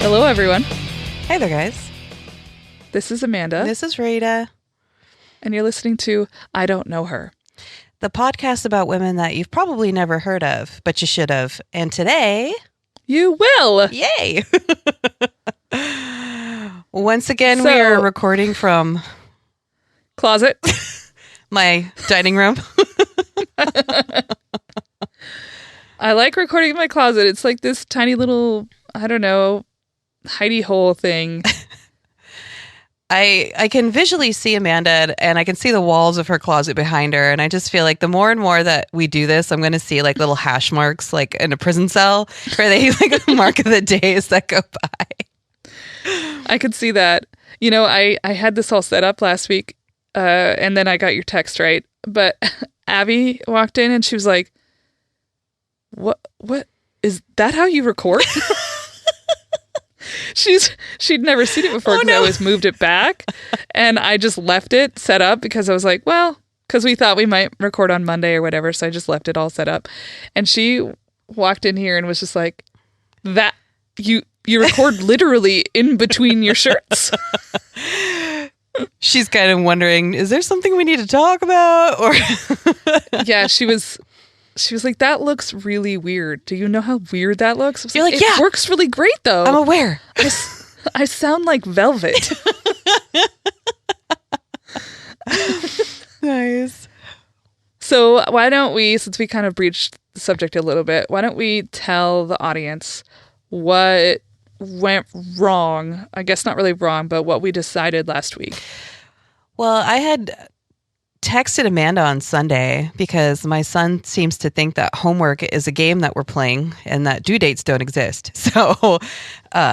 Hello, everyone. Hey there, guys. This is Amanda. This is Rita. And you're listening to I Don't Know Her, the podcast about women that you've probably never heard of, but you should have. And today... you will! Yay! Once again, we are recording from... closet. My dining room. I like recording in my closet. It's like this tiny little, I don't know, hidey hole thing. I can visually see Amanda, and I can see the walls of her closet behind her, and I just feel like the more and more that we do this, I'm going to see like little hash marks like in a prison cell where they like mark the days that go by. I could see that. You know, I had this all set up last week, and then I got your text, right? But Abby walked in and she was like, What is that how you record? She'd never seen it before because I always moved it back, and I just left it set up because I was like, well, because we thought we might record on Monday or whatever, so I just left it all set up. And she walked in here and was just like, that you record literally in between your shirts. She's kind of wondering, is there something we need to talk about? Or yeah, she was like, that looks really weird. Do you know how weird that looks? You're like, it works really great, though. I'm aware. I sound like velvet. Nice. So why don't we, since we kind of breached the subject a little bit, why don't we tell the audience what went wrong? I guess not really wrong, but what we decided last week. Well, I had texted Amanda on Sunday because my son seems to think that homework is a game that we're playing and that due dates don't exist. So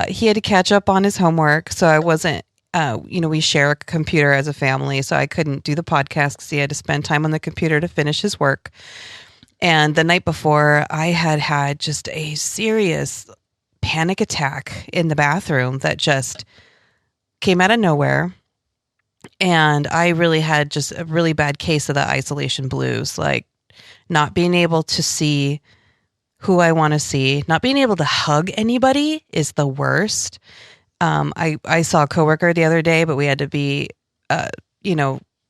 he had to catch up on his homework. So I wasn't, we share a computer as a family, so I couldn't do the podcast because he had to spend time on the computer to finish his work. And the night before, I had just a serious panic attack in the bathroom that just came out of nowhere. And I really had just a really bad case of the isolation blues, like not being able to see who I want to see, not being able to hug anybody is the worst. I saw a coworker the other day, but we had to be,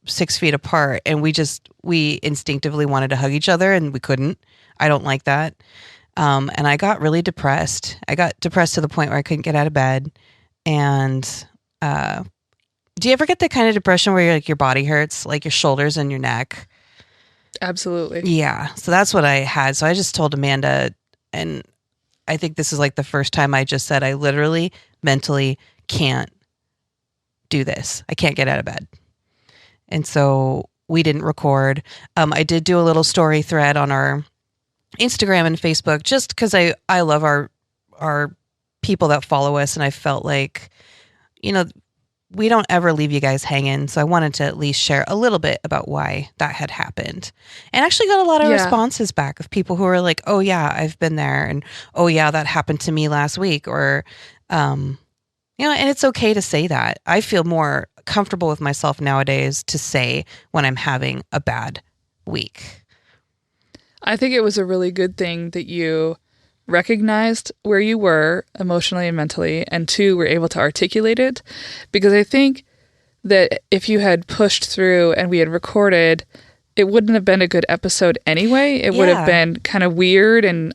6 feet apart, and we instinctively wanted to hug each other, and we couldn't. I don't like that. And I got really depressed. I got depressed to the point where I couldn't get out of bed. And, do you ever get that kind of depression where your body hurts, like your shoulders and your neck? Absolutely. Yeah. So that's what I had. So I just told Amanda, and I think this is like the first time I just said, I literally mentally can't do this. I can't get out of bed. And so we didn't record. I did do a little story thread on our Instagram and Facebook just because I love our people that follow us. And I felt like, we don't ever leave you guys hanging. So I wanted to at least share a little bit about why that had happened. And actually got a lot of responses back of people who were like, oh yeah, I've been there. And oh yeah, that happened to me last week. Or, and it's okay to say that. I feel more comfortable with myself nowadays to say when I'm having a bad week. I think it was a really good thing that you recognized where you were emotionally and mentally, and two, were able to articulate it, because I think that if you had pushed through and we had recorded, it wouldn't have been a good episode anyway. It would have been kind of weird, and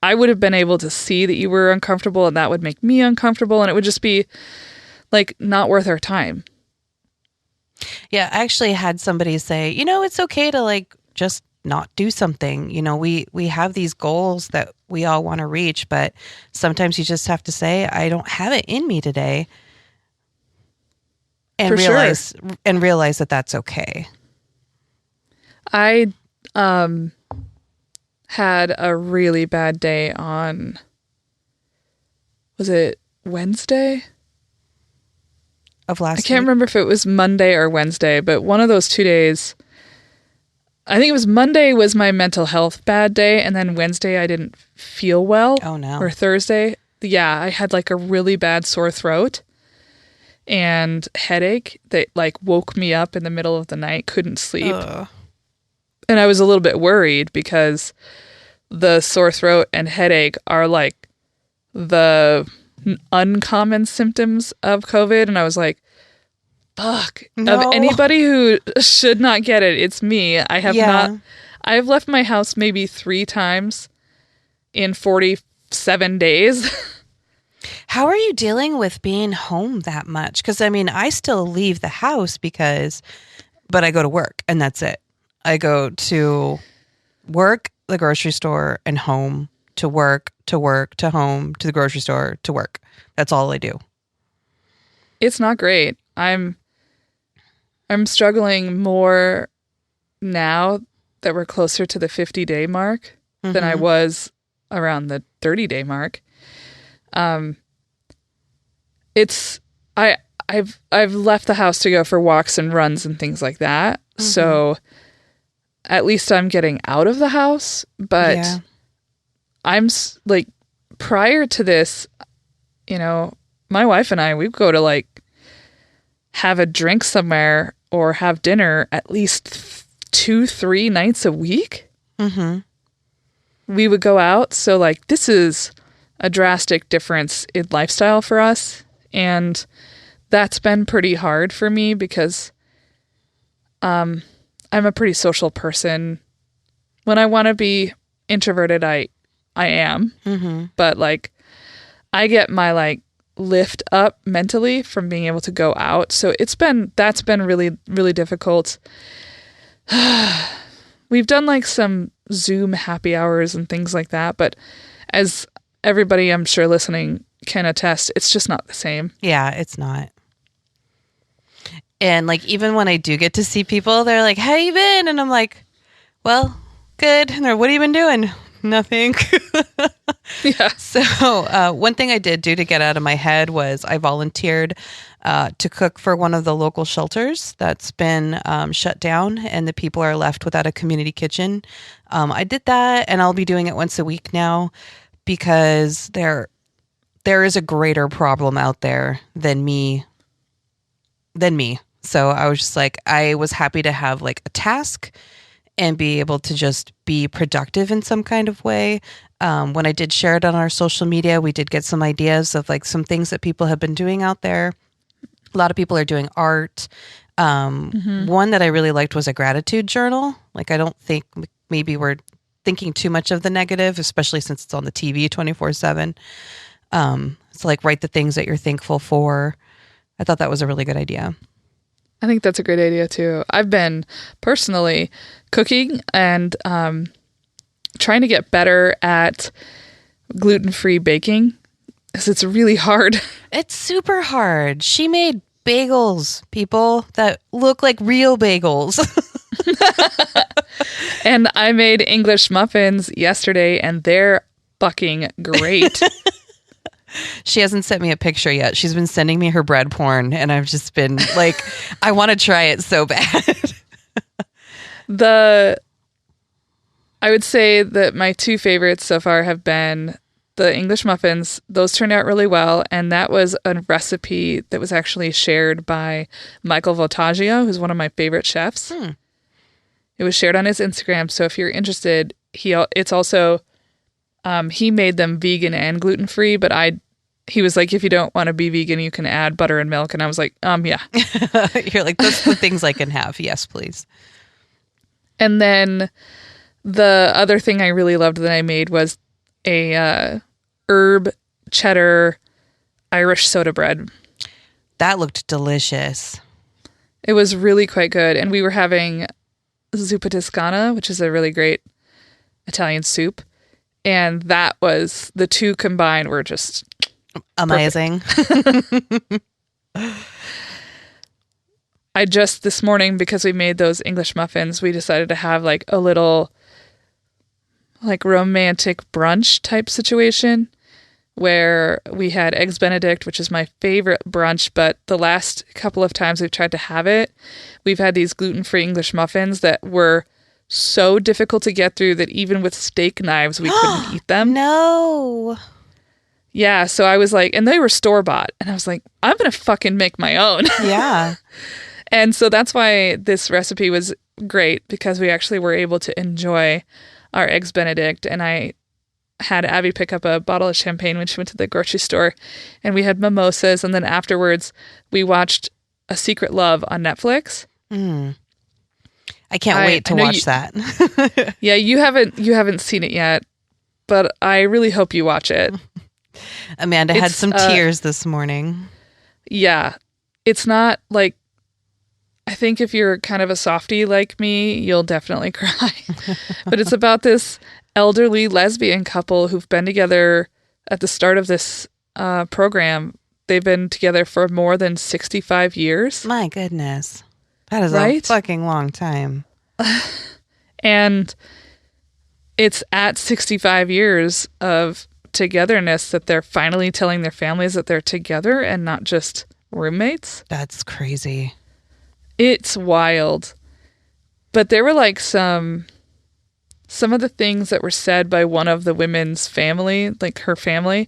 I would have been able to see that you were uncomfortable, and that would make me uncomfortable, and it would just be like not worth our time. Yeah, I actually had somebody say, it's okay to like just not do something. We have these goals that we all want to reach, but sometimes you just have to say, I don't have it in me today, and realize that that's okay. I had a really bad day on, was it Wednesday? Of last I can't remember if it was Monday or Wednesday, but one of those 2 days. I think it was Monday was my mental health bad day, and then Wednesday I didn't feel well. Oh, no. Or Thursday. Yeah, I had like a really bad sore throat and headache that like woke me up in the middle of the night, couldn't sleep. And I was a little bit worried because the sore throat and headache are like the uncommon symptoms of COVID. And I was like, fuck, No. of anybody who should not get it, it's me. I have Yeah. I've left my house maybe 3 times in 47 days. How are you dealing with being home that much? Because I mean, I still leave the house but I go to work and that's it. I go to work, the grocery store, and home, to work, to home, to the grocery store, to work. That's all I do. It's not great. I'm struggling more now that we're closer to the 50-day mark than I was around the 30-day mark. I've left the house to go for walks and runs and things like that. So at least I'm getting out of the house, but I'm like, prior to this, my wife and I, we go to like have a drink somewhere or have dinner at least 2-3 nights a week. We would go out. So like, this is a drastic difference in lifestyle for us. And that's been pretty hard for me because I'm a pretty social person. When I want to be introverted, I am. But like, I get my like lift up mentally from being able to go out. So that's been really, really difficult. We've done like some Zoom happy hours and things like that. But as everybody I'm sure listening can attest, it's just not the same. Yeah, it's not. And like, even when I do get to see people, they're like, how you been? And I'm like, well, good. And they're, what have you been doing? Nothing. Yeah. So one thing I did do to get out of my head was I volunteered to cook for one of the local shelters that's been shut down, and the people are left without a community kitchen. I did that, and I'll be doing it once a week now because there is a greater problem out there than me. So I was just like, I was happy to have like a task and be able to just be productive in some kind of way. When I did share it on our social media, we did get some ideas of like some things that people have been doing out there. A lot of people are doing art. One that I really liked was a gratitude journal. Like, I don't think maybe we're thinking too much of the negative, especially since it's on the TV 24/7. So like, write the things that you're thankful for. I thought that was a really good idea. I think that's a great idea too. I've been personally cooking and trying to get better at gluten-free baking because it's really hard. It's super hard. She made bagels, people, that look like real bagels. And I made English muffins yesterday and they're fucking great. She hasn't sent me a picture yet. She's been sending me her bread porn, and I've just been like, I want to try it so bad. I would say that my 2 favorites so far have been the English muffins. Those turned out really well, and that was a recipe that was actually shared by Michael Voltaggio, who's one of my favorite chefs. It was shared on his Instagram, so if you're interested, it's also... he made them vegan and gluten-free, but he was like, if you don't want to be vegan, you can add butter and milk. And I was like, yeah. You're like, those are the things I can have. Yes, please. And then the other thing I really loved that I made was a herb cheddar Irish soda bread. That looked delicious. It was really quite good. And we were having zuppa toscana, which is a really great Italian soup. And that was, the 2 combined were just amazing. I just, this morning, because we made those English muffins, we decided to have like a little like romantic brunch type situation where we had Eggs Benedict, which is my favorite brunch, but the last couple of times we've tried to have it, we've had these gluten-free English muffins that were so difficult to get through that even with steak knives, we couldn't eat them. No. Yeah, so I was like, and they were store-bought, and I was like, I'm going to fucking make my own. Yeah. And so that's why this recipe was great, because we actually were able to enjoy our Eggs Benedict, and I had Abby pick up a bottle of champagne when she went to the grocery store, and we had mimosas, and then afterwards we watched A Secret Love on Netflix. I can't wait to watch that. Yeah, you haven't seen it yet, but I really hope you watch it. Amanda had some tears this morning. Yeah. It's not like, I think if you're kind of a softie like me, you'll definitely cry. But it's about this elderly lesbian couple who've been together at the start of this program. They've been together for more than 65 years. My goodness. That is a fucking long time. And it's at 65 years of togetherness that they're finally telling their families that they're together and not just roommates. That's crazy. It's wild. But there were like some of the things that were said by one of the women's family, like her family,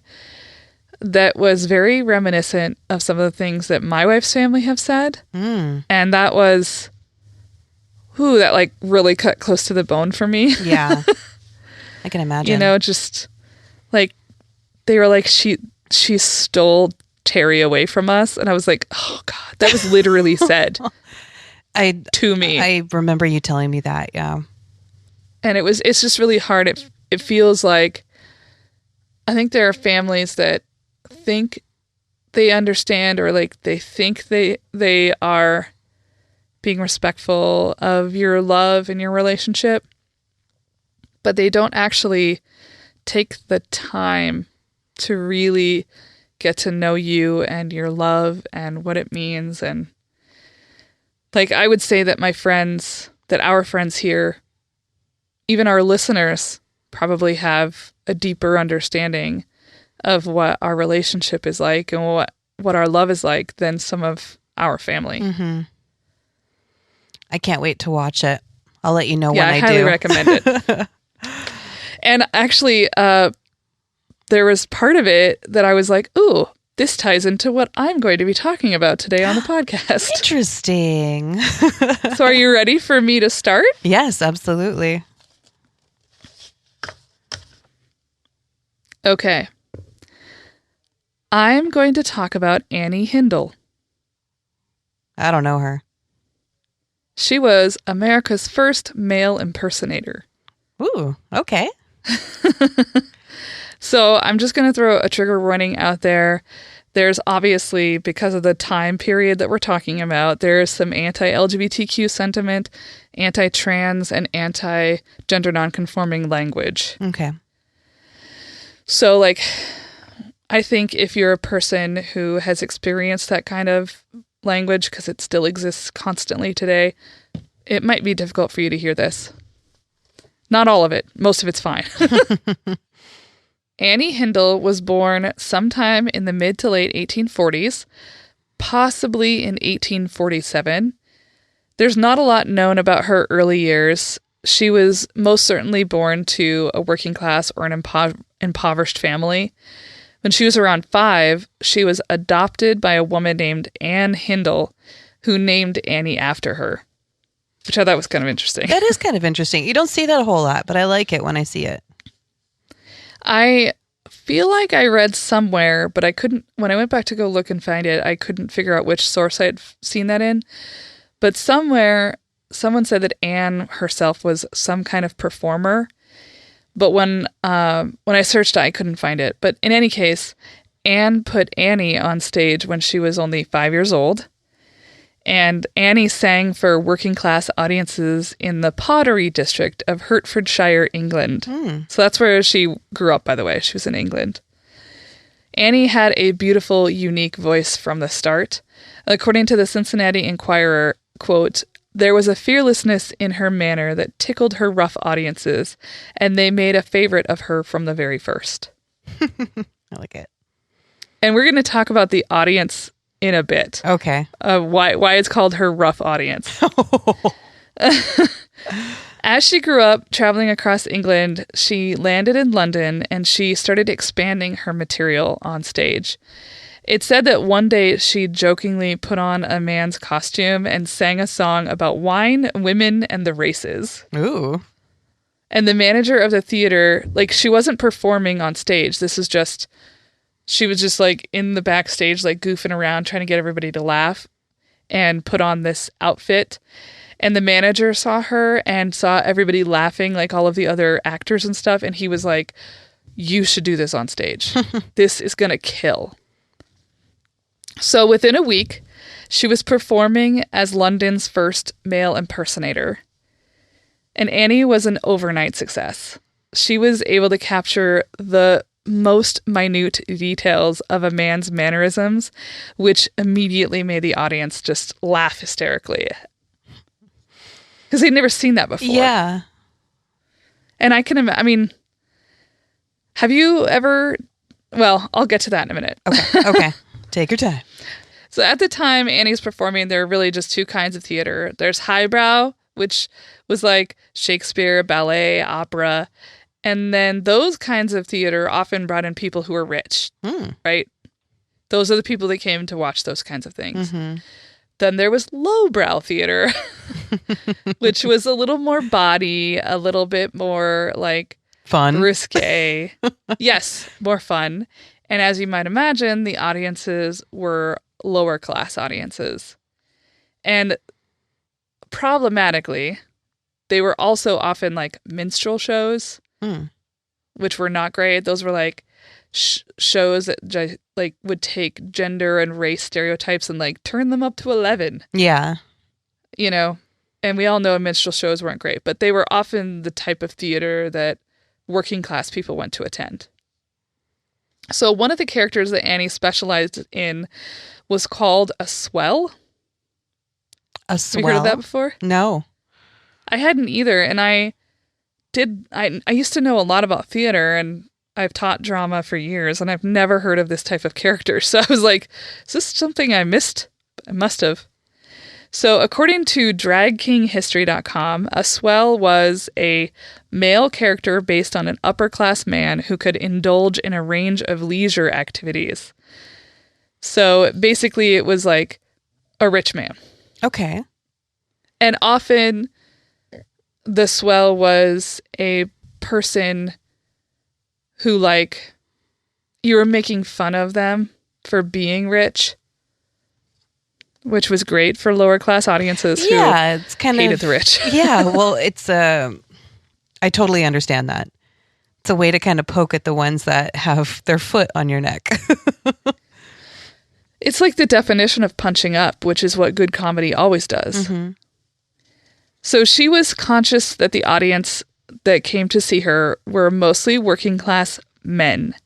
that was very reminiscent of some of the things that my wife's family have said. And that was, that like really cut close to the bone for me. Yeah. I can imagine. You know, just like, they were like, she stole Terry away from us. And I was like, oh God, that was literally said to me. I remember you telling me that. Yeah. And it's just really hard. It feels like, I think there are families that think they understand, or like they think they are being respectful of your love and your relationship, but they don't actually take the time to really get to know you and your love and what it means. And like, I would say that our friends here, even our listeners, probably have a deeper understanding of what our relationship is like and what our love is like than some of our family. Mm-hmm. I can't wait to watch it. I'll let you know when I do. I highly recommend it. And actually, there was part of it that I was like, ooh, this ties into what I'm going to be talking about today on the podcast. Interesting. So are you ready for me to start? Yes, absolutely. Okay. I'm going to talk about Annie Hindle. I don't know her. She was America's first male impersonator. Ooh, okay. So I'm just going to throw a trigger warning out there. There's obviously, because of the time period that we're talking about, there's some anti-LGBTQ sentiment, anti-trans, and anti-gender nonconforming language. Okay. So, like, I think if you're a person who has experienced that kind of language, because it still exists constantly today, it might be difficult for you to hear this. Not all of it. Most of it's fine. Annie Hindle was born sometime in the mid to late 1840s, possibly in 1847. There's not a lot known about her early years. She was most certainly born to a working class or an impoverished family. When she was around 5, she was adopted by a woman named Anne Hindle, who named Annie after her, which I thought was kind of interesting. That is kind of interesting. You don't see that a whole lot, but I like it when I see it. I feel like I read somewhere, but I couldn't, when I went back to go look and find it, I couldn't figure out which source I'd seen that in. But somewhere, someone said that Anne herself was some kind of performer. But when I searched it, I couldn't find it. But in any case, Anne put Annie on stage when she was only 5 years old. And Annie sang for working class audiences in the Pottery district of Hertfordshire, England. So that's where she grew up, by the way. She was in England. Annie had a beautiful, unique voice from the start. According to the Cincinnati Enquirer, quote, "There was a fearlessness in her manner that tickled her rough audiences, and they made a favorite of her from the very first." I like it. And we're going to talk about the audience in a bit. Okay. Why it's called her rough audience. As she grew up traveling across England, she landed in London and she started expanding her material on stage. It's said that one day she jokingly put on a man's costume and sang a song about wine, women, and the races. Ooh. And the manager of the theater, like, she wasn't performing on stage. She was just like in the backstage, like goofing around, trying to get everybody to laugh, and put on this outfit. And the manager saw her and saw everybody laughing, like all of the other actors and stuff. And he was like, you should do this on stage. This is going to kill. So within a week, she was performing as London's first male impersonator. And Annie was an overnight success. She was able to capture the most minute details of a man's mannerisms, which immediately made the audience just laugh hysterically. Because they'd never seen that before. Yeah. And I can imagine, I mean, have you ever, well, I'll get to that in a minute. Okay. Take your time. So at the time Annie's performing, there were really just two kinds of theater. There's highbrow, which was like Shakespeare, ballet, opera. And then those kinds of theater often brought in people who were rich, right? Those are the people that came to watch those kinds of things. Mm-hmm. Then there was lowbrow theater, which was a little more bawdy, a little bit more like fun, risque. Yes, more fun. And as you might imagine, the audiences were lower class audiences. And problematically, they were also often like minstrel shows, which were not great. Those were like shows that like would take gender and race stereotypes and like turn them up to 11. Yeah. You know, and we all know minstrel shows weren't great, but they were often the type of theater that working class people went to attend. So one of the characters that Annie specialized in was called a swell. A swell? Have you heard of that before? No. I hadn't either, and I used to know a lot about theater, and I've taught drama for years, and I've never heard of this type of character. So I was like, is this something I missed? I must have. So according to dragkinghistory.com, a swell was a male character based on an upper-class man who could indulge in a range of leisure activities. So basically it was like a rich man. Okay. And often the swell was a person who, like, you were making fun of them for being rich, which was great for lower class audiences who it's kind hated the rich. Yeah, well, it's I totally understand that. It's a way to kind of poke at the ones that have their foot on your neck. It's like the definition of punching up, which is what good comedy always does. Mm-hmm. So she was conscious that the audience that came to see her were mostly working class men.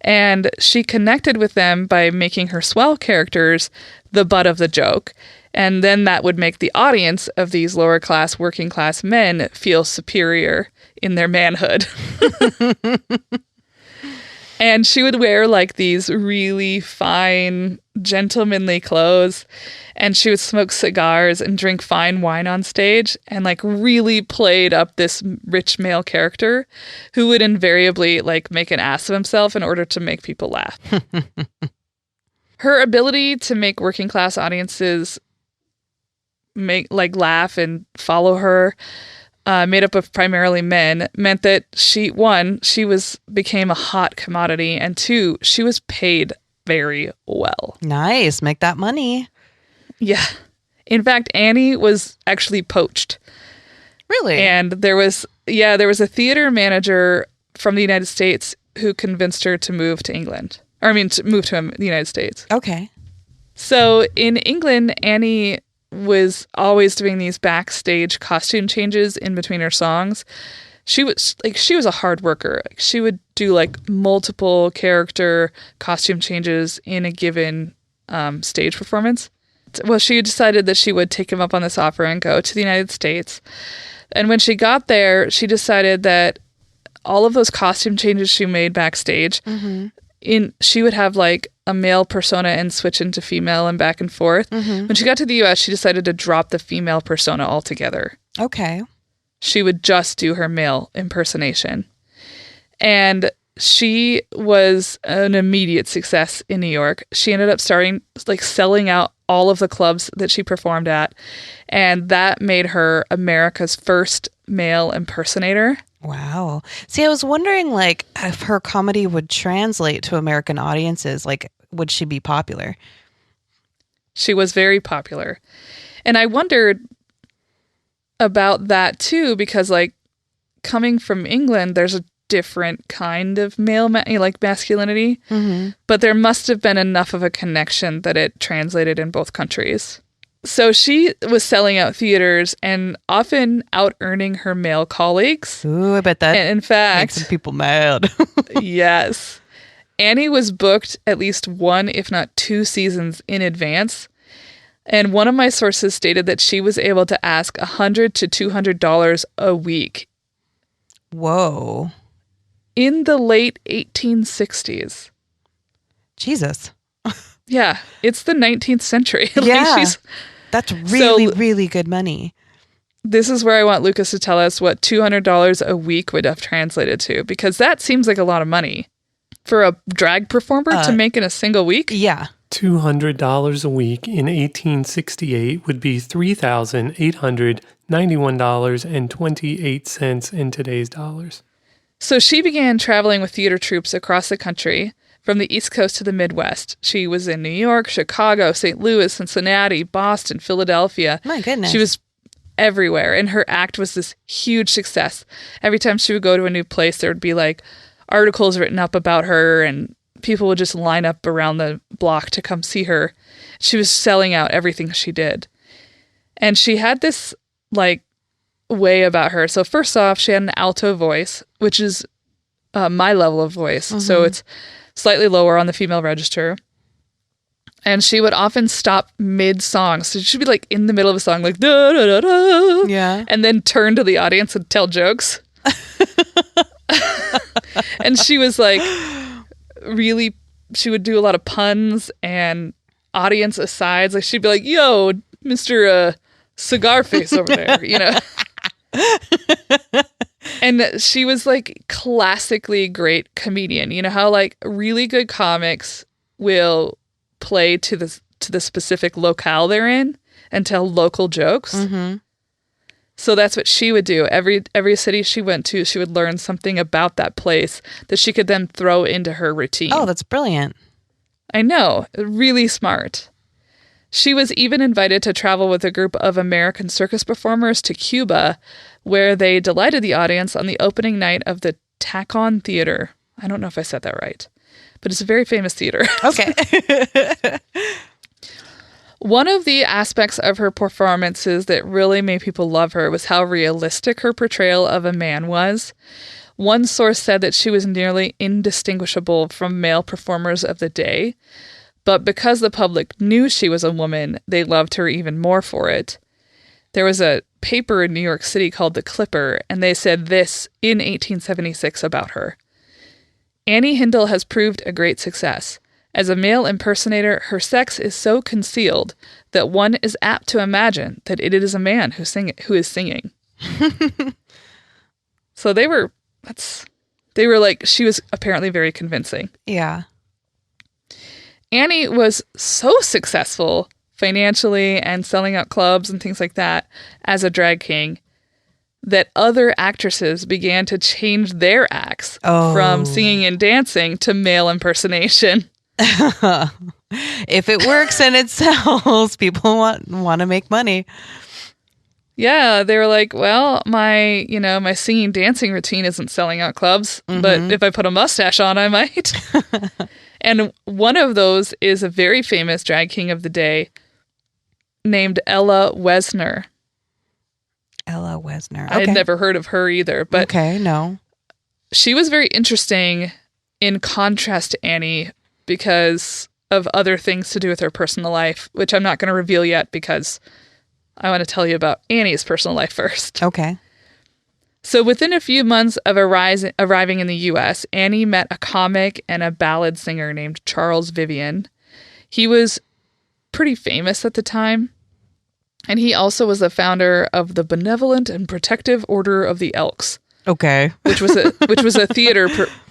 And she connected with them by making her swell characters the butt of the joke. And then that would make the audience of these lower class working class men feel superior in their manhood. And she would wear like these really fine, gentlemanly clothes. And she would smoke cigars and drink fine wine on stage, and like really played up this rich male character who would invariably like make an ass of himself in order to make people laugh. Her ability to make working class audiences laugh and follow her, made up of primarily men, meant that she became a hot commodity, and two, she was paid very well. Nice. Make that money. Yeah. In fact, Annie was actually poached. Really? And there was a theater manager from the United States who convinced her to move to England. To move to the United States. Okay. So in England, Annie was always doing these backstage costume changes in between her songs. She was a hard worker. She would do like multiple character costume changes in a given stage performance. Well, she decided that she would take him up on this offer and go to the United States. And when she got there, she decided that all of those costume changes she made backstage, she would have like a male persona and switch into female and back and forth. Mm-hmm. When she got to the US, she decided to drop the female persona altogether. Okay. She would just do her male impersonation. And she was an immediate success in New York. She ended up selling out all of the clubs that she performed at, and that made her America's first male impersonator. Wow. See, I was wondering, like, if her comedy would translate to American audiences. Like, would she be popular? She was very popular. And I wondered about that, too, because, like, coming from England, there's a different kind of masculinity. Mm-hmm. But there must have been enough of a connection that it translated in both countries. So she was selling out theaters and often out-earning her male colleagues. Ooh, I bet that in fact, makes some people mad. Yes. Annie was booked at least one, if not two seasons in advance. And one of my sources stated that she was able to ask $100 to $200 a week. Whoa. In the late 1860s. Jesus. Yeah, it's the 19th century. Yeah, that's really good money. This is where I want Lucas to tell us what $200 a week would have translated to, because that seems like a lot of money for a drag performer to make in a single week. Yeah. $200 a week in 1868 would be $3,891.28 in today's dollars. So she began traveling with theater troupes across the country, from the East Coast to the Midwest. She was in New York, Chicago, St. Louis, Cincinnati, Boston, Philadelphia. My goodness. She was everywhere, and her act was this huge success. Every time she would go to a new place, there would be like articles written up about her, and people would just line up around the block to come see her. She was selling out everything she did. And she had this like way about her. So first off, she had an alto voice, which is my level of voice. Mm-hmm. So it's slightly lower on the female register. And she would often stop mid-song. So she'd be like in the middle of a song, like da da da da. Yeah. And then turn to the audience and tell jokes. And she was like she would do a lot of puns and audience asides. Like she'd be like, yo, Mr. Cigar Face over there, you know? And she was like classically great comedian. You know how like really good comics will play to the specific locale they're in and tell local jokes. Mm-hmm. So that's what she would do. Every city she went to, she would learn something about that place that she could then throw into her routine. Oh, that's brilliant. I know. Really smart. She was even invited to travel with a group of American circus performers to Cuba, where they delighted the audience on the opening night of the Tacon Theater. I don't know if I said that right, but it's a very famous theater. Okay. One of the aspects of her performances that really made people love her was how realistic her portrayal of a man was. One source said that she was nearly indistinguishable from male performers of the day, but because the public knew she was a woman, they loved her even more for it. There was a paper in New York City called The Clipper, and they said this in 1876 about her. Annie Hindle has proved a great success. As a male impersonator, her sex is so concealed that one is apt to imagine that it is a man who is singing. So they were like, she was apparently very convincing. Yeah. Annie was so successful financially and selling out clubs and things like that as a drag king that other actresses began to change their acts from singing and dancing to male impersonation. If it works and it sells, people want to make money. Yeah, they were like, well, my singing dancing routine isn't selling out clubs, but if I put a mustache on, I might. And one of those is a very famous drag king of the day named Ella Wesner. Ella Wesner. Okay. I had never heard of her either, but okay, no. She was very interesting in contrast to Annie because of other things to do with her personal life, which I'm not going to reveal yet because I want to tell you about Annie's personal life first. Okay. So within a few months of arriving in the U.S., Annie met a comic and a ballad singer named Charles Vivian. He was pretty famous at the time, and he also was the founder of the Benevolent and Protective Order of the Elks. Okay. which was a theater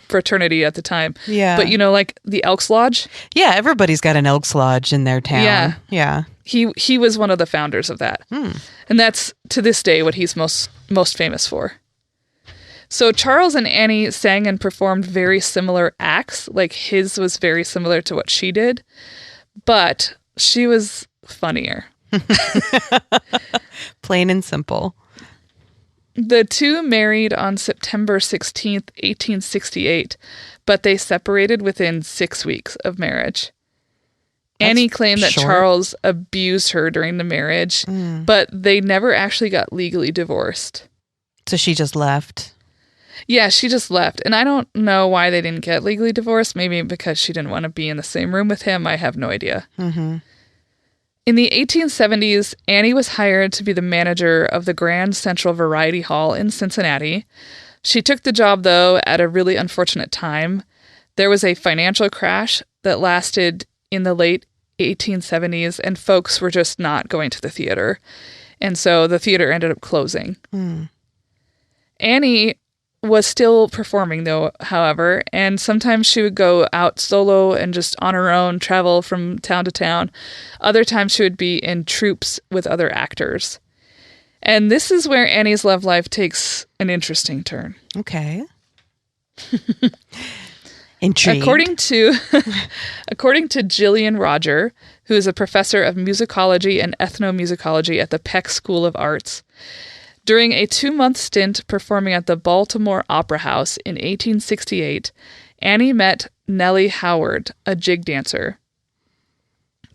fraternity at the time. Yeah. But like the Elks Lodge? Yeah, everybody's got an Elks Lodge in their town. Yeah. Yeah. He was one of the founders of that. And that's to this day what he's most famous for. So Charles and Annie sang and performed very similar acts. Like his was very similar to what she did, but she was funnier. Plain and simple. The two married on September 16th, 1868, but they separated within 6 weeks of marriage. Annie claimed that short. Charles abused her during the marriage, but they never actually got legally divorced. So she just left. Yeah, she just left. And I don't know why they didn't get legally divorced. Maybe because she didn't want to be in the same room with him. I have no idea. Mm-hmm. In the 1870s, Annie was hired to be the manager of the Grand Central Variety Hall in Cincinnati. She took the job, though, at a really unfortunate time. There was a financial crash that lasted in the late 1870s, and folks were just not going to the theater. And so the theater ended up closing. Annie was still performing, though, however, and sometimes she would go out solo and just on her own travel from town to town. Other times she would be in troupes with other actors. And this is where Annie's love life takes an interesting turn. Okay. Intrigued. According to Jillian Roger, who is a professor of musicology and ethnomusicology at the Peck School of Arts, during a 2-month stint performing at the Baltimore Opera House in 1868, Annie met Nellie Howard, a jig dancer.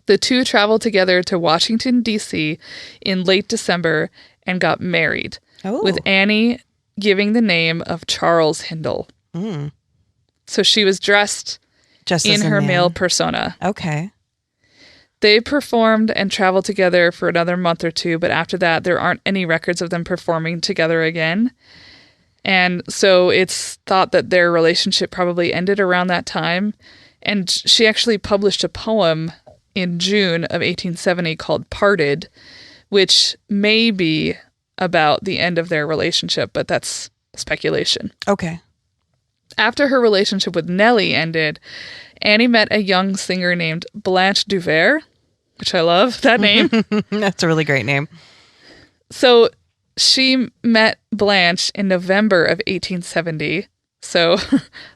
The two traveled together to Washington, D.C. in late December and got married, with Annie giving the name of Charles Hindle. So she was dressed just in her male persona. Okay. They performed and traveled together for another month or two, but after that, there aren't any records of them performing together again. And so it's thought that their relationship probably ended around that time. And she actually published a poem in June of 1870 called Parted, which may be about the end of their relationship, but that's speculation. Okay. After her relationship with Nellie ended, Annie met a young singer named Blanche Duver, which I love that name. That's a really great name. So she met Blanche in November of 1870, so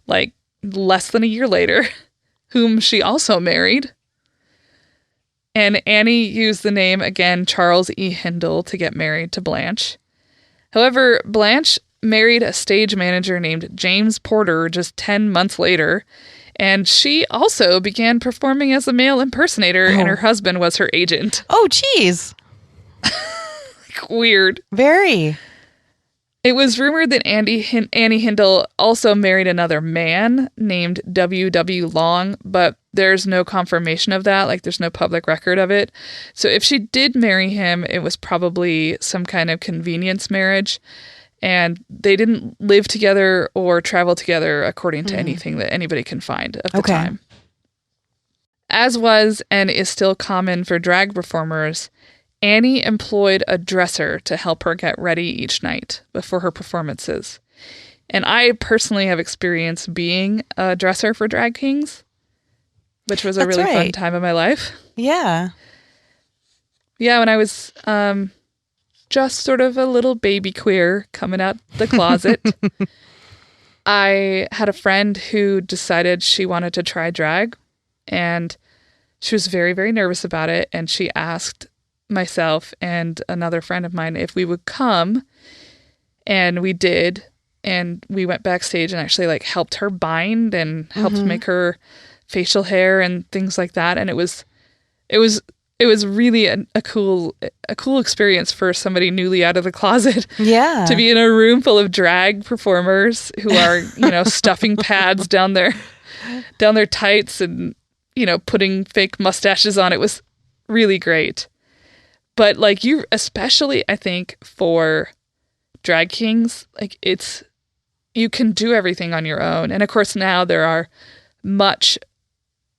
like less than a year later, whom she also married. And Annie used the name, again, Charles E. Hindle, to get married to Blanche. However, Blanche married a stage manager named James Porter just 10 months later, and she also began performing as a male impersonator, and her husband was her agent. Oh, geez. Weird. Very. It was rumored that Annie Hindle also married another man named W.W. Long, but there's no confirmation of that. Like, there's no public record of it. So if she did marry him, it was probably some kind of convenience marriage. And they didn't live together or travel together according to anything that anybody can find of the time. As was and is still common for drag performers, Annie employed a dresser to help her get ready each night before her performances. And I personally have experienced being a dresser for drag kings, which was a really fun time of my life. Yeah. Yeah, when I was just sort of a little baby queer coming out the closet, I had a friend who decided she wanted to try drag, and she was very, very nervous about it. And she asked myself and another friend of mine if we would come, and we did. And we went backstage and actually like helped her bind and helped make her facial hair and things like that. And it was really a cool experience for somebody newly out of the closet. Yeah. To be in a room full of drag performers who are, stuffing pads down their tights and, putting fake mustaches on. It was really great. But like especially I think for drag kings, like you can do everything on your own. And of course now there are much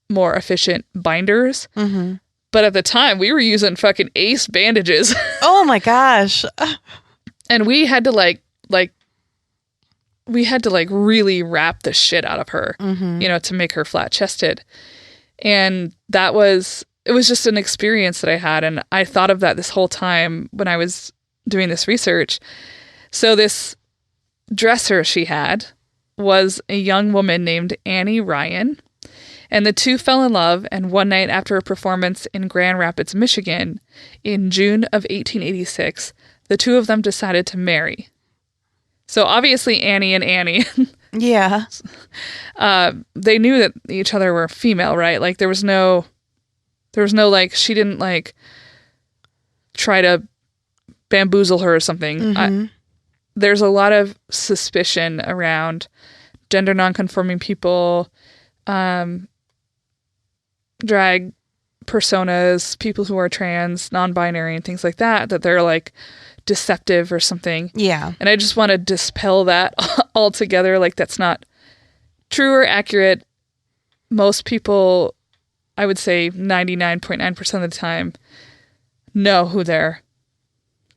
more efficient binders. Mm-hmm. But at the time, we were using fucking Ace bandages. Oh my gosh. And we had to like we had to like really rap the shit out of her, to make her flat chested. And it was just an experience that I had. And I thought of that this whole time when I was doing this research. So this dresser she had was a young woman named Annie Ryan. And the two fell in love, and one night after a performance in Grand Rapids, Michigan, in June of 1886, the two of them decided to marry. So obviously Annie and Annie, Yeah. they knew that each other were female, right? Like there was no like, she didn't like try to bamboozle her or something. There's a lot of suspicion around gender nonconforming people, drag personas, people who are trans, non-binary, and things like that they're like deceptive or something. Yeah. And I just want to dispel that altogether. Like that's not true or accurate. Most people, I would say 99.9% of the time, know who they're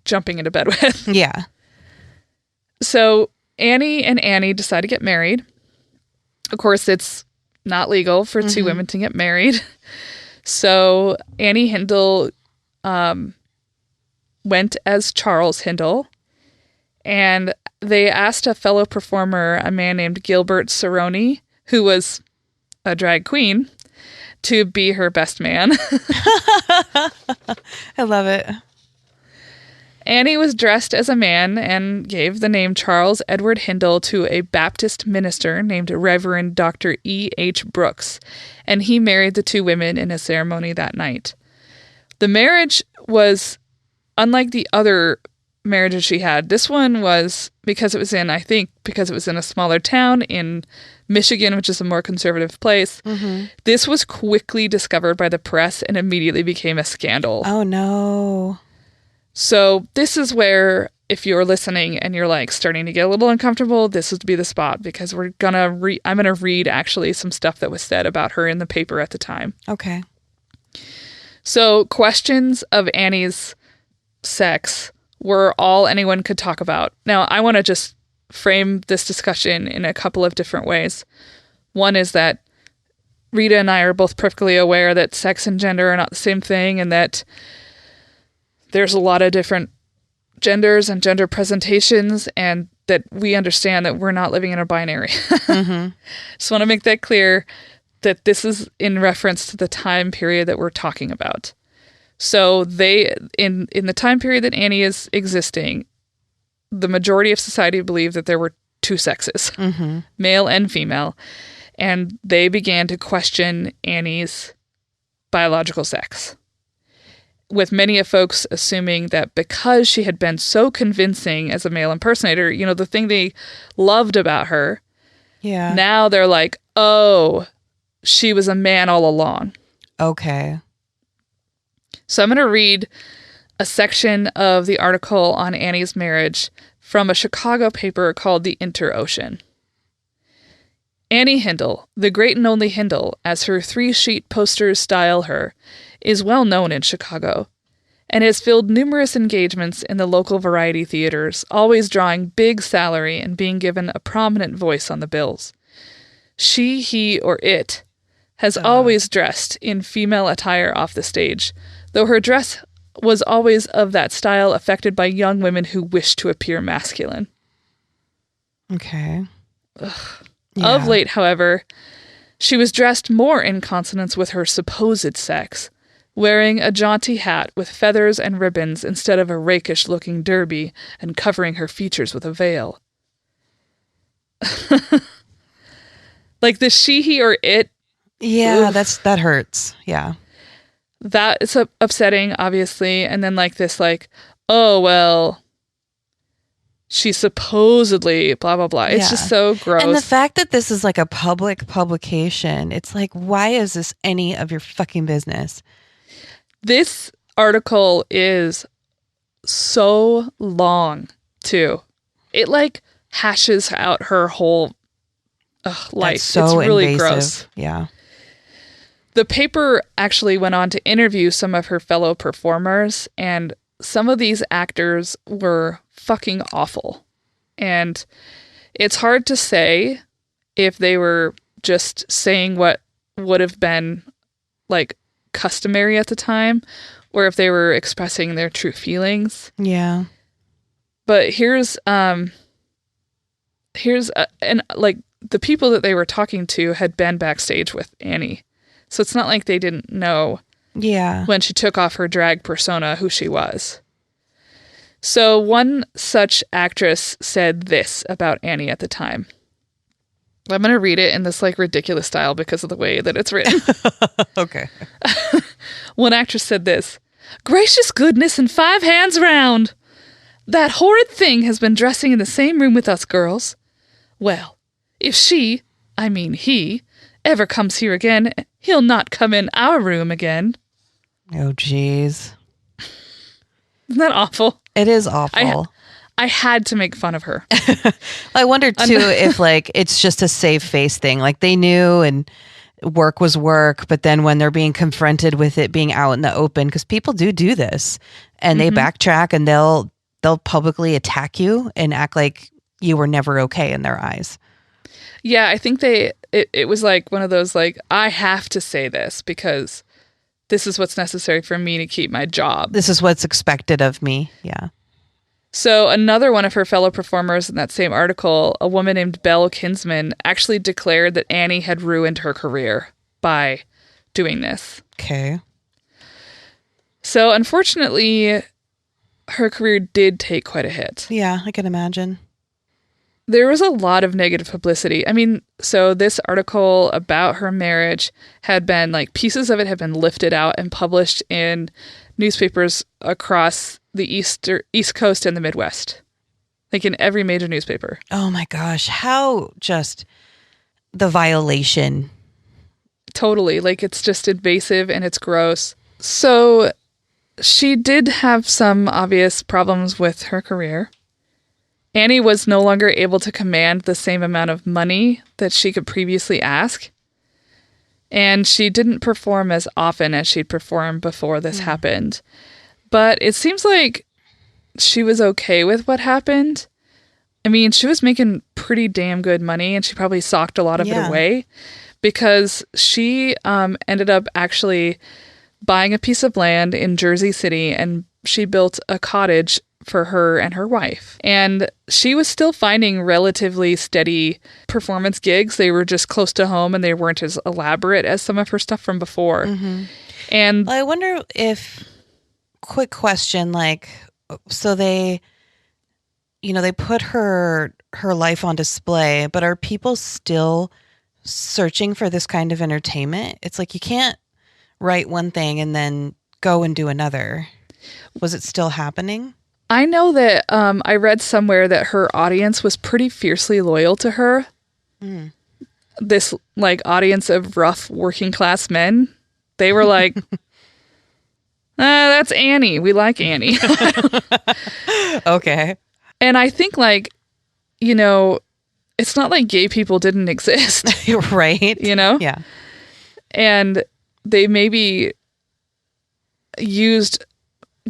jumping into bed with. Yeah. So Annie and Annie decide to get married. Of course, it's not legal for two women to get married. So Annie Hindle went as Charles Hindle, and they asked a fellow performer, a man named Gilbert Cerrone, who was a drag queen, to be her best man. I love it. Annie was dressed as a man and gave the name Charles Edward Hindle to a Baptist minister named Reverend Dr. E. H. Brooks, and he married the two women in a ceremony that night. The marriage was unlike the other marriages she had. This one was because it was in a smaller town in Michigan, which is a more conservative place. This was quickly discovered by the press and immediately became a scandal. Oh, no. So this is where, if you're listening and you're like starting to get a little uncomfortable, this would be the spot, because I'm gonna read actually some stuff that was said about her in the paper at the time. Okay. So questions of Annie's sex were all anyone could talk about. Now, I want to just frame this discussion in a couple of different ways. One is that Rita and I are both perfectly aware that sex and gender are not the same thing, and that there's a lot of different genders and gender presentations, and that we understand that we're not living in a binary. Just want to make that clear, that this is in reference to the time period that we're talking about. So they, in the time period that Annie is existing, the majority of society believed that there were two sexes, male and female, and they began to question Annie's biological sex, with many of folks assuming that because she had been so convincing as a male impersonator, the thing they loved about her, now they're like, oh, she was a man all along. Okay. So I'm going to read a section of the article on Annie's marriage from a Chicago paper called The Inter-Ocean. Annie Hindle, the great and only Hindle, as her 3-sheet posters style her, is well known in Chicago, and has filled numerous engagements in the local variety theaters, always drawing big salary and being given a prominent voice on the bills. She, he, or it has always dressed in female attire off the stage, though her dress was always of that style affected by young women who wished to appear masculine. Okay. Of late, however, she was dressed more in consonance with her supposed sex, wearing a jaunty hat with feathers and ribbons instead of a rakish-looking derby, and covering her features with a veil. Like the she, he, or it. Yeah, oof. that hurts. Yeah. That is upsetting, obviously. And then like this, like, oh, well, she supposedly blah, blah, blah. It's just so gross. And the fact that this is like a public publication, it's like, why is this any of your fucking business? This article is so long, too. It like hashes out her whole life. That's so it's really invasive. gross. Yeah. The paper actually went on to interview some of her fellow performers, and some of these actors were fucking awful. And It's hard to say if they were just saying what would have been like customary at the time, or if they were expressing their true feelings. Yeah. But here's and like the people that they were talking to had been backstage with Annie. So it's not like they didn't know when she took off her drag persona who she was. So one such actress said this about Annie at the time. I'm going to read it in this like ridiculous style because of the way that it's written. Okay. One actress said this: "Gracious goodness and 5 hands round! That horrid thing has been dressing in the same room with us girls. Well, if he, ever comes here again, he'll not come in our room again." Oh, jeez. Isn't that awful? It is awful. I had to make fun of her. I wonder too if like it's just a save face thing. Like they knew and work was work, but then when they're being confronted with it being out in the open, because people do this and they backtrack and they'll publicly attack you and act like you were never okay in their eyes. Yeah, I think it was like one of those like, I have to say this because this is what's necessary for me to keep my job. This is what's expected of me. Yeah. So another one of her fellow performers in that same article, a woman named Belle Kinsman, actually declared that Annie had ruined her career by doing this. Okay. So unfortunately, her career did take quite a hit. Yeah, I can imagine. There was a lot of negative publicity. I mean, so this article about her marriage had been like pieces of it had been lifted out and published in newspapers across the East Coast and the Midwest, like in every major newspaper. Oh my gosh. How just the violation. Totally. Like it's just invasive and it's gross. So she did have some obvious problems with her career. Annie was no longer able to command the same amount of money that she could previously ask. And she didn't perform as often as she'd performed before this happened. But it seems like she was okay with what happened. I mean, she was making pretty damn good money and she probably socked a lot of it away because she ended up actually buying a piece of land in Jersey City and she built a cottage for her and her wife. And she was still finding relatively steady performance gigs. They were just close to home and they weren't as elaborate as some of her stuff from before. And I wonder if, quick question, like, so they put her life on display, but are people still searching for this kind of entertainment? It's like you can't write one thing and then go and do another. Was it still happening? I know that I read somewhere that her audience was pretty fiercely loyal to her. This like audience of rough working class men. They were like, that's Annie. We like Annie. Okay. And I think like, it's not like gay people didn't exist. Right. Yeah. And they maybe used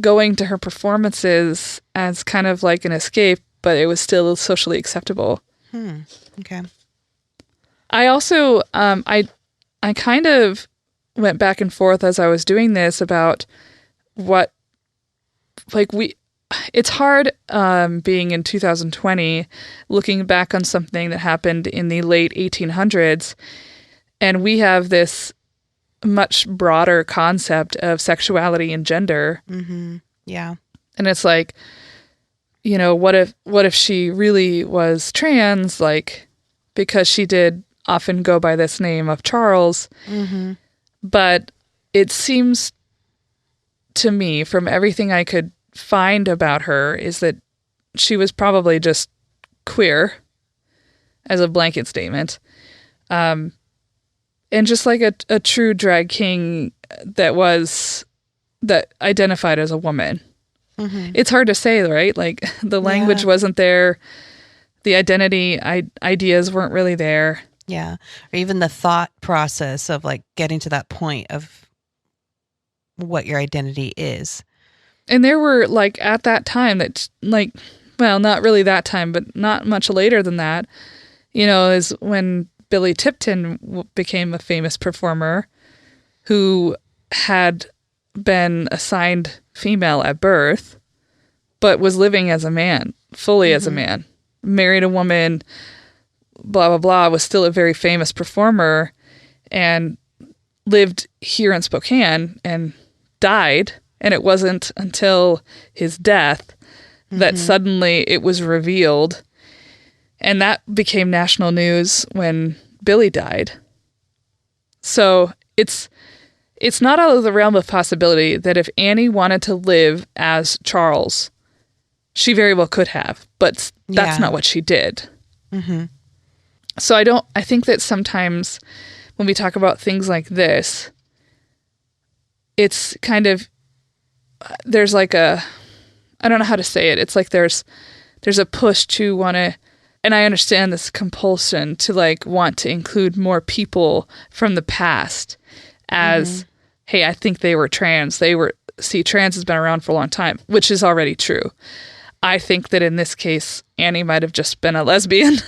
going to her performances as kind of like an escape, but it was still socially acceptable. Okay. I also, I kind of went back and forth as I was doing this about what, like it's hard being in 2020, looking back on something that happened in the late 1800s, and we have this much broader concept of sexuality and gender. Yeah. And it's like, what if she really was trans, like, because she did often go by this name of Charles. But it seems to me, from everything I could find about her, is that she was probably just queer as a blanket statement. And just like a true drag king that identified as a woman. It's hard to say, right? Like the language wasn't there. The identity ideas weren't really there. Yeah. Or even the thought process of like getting to that point of what your identity is. And there were like at that time that like well, not really that time, but not much later than that, is when Billy Tipton became a famous performer who had been assigned female at birth, but was living as a man, fully as a man, married a woman, blah, blah, blah, was still a very famous performer and lived here in Spokane and died. And it wasn't until his death that suddenly it was revealed. And that became national news when Billy died. So it's not out of the realm of possibility that if Annie wanted to live as Charles, she very well could have, but that's not what she did. So I think that sometimes when we talk about things like this, it's kind of, there's like I don't know how to say it. It's like there's a push to want to, and I understand this compulsion to like want to include more people from the past as, hey, I think they were trans. Trans has been around for a long time, which is already true. I think that in this case, Annie might have just been a lesbian.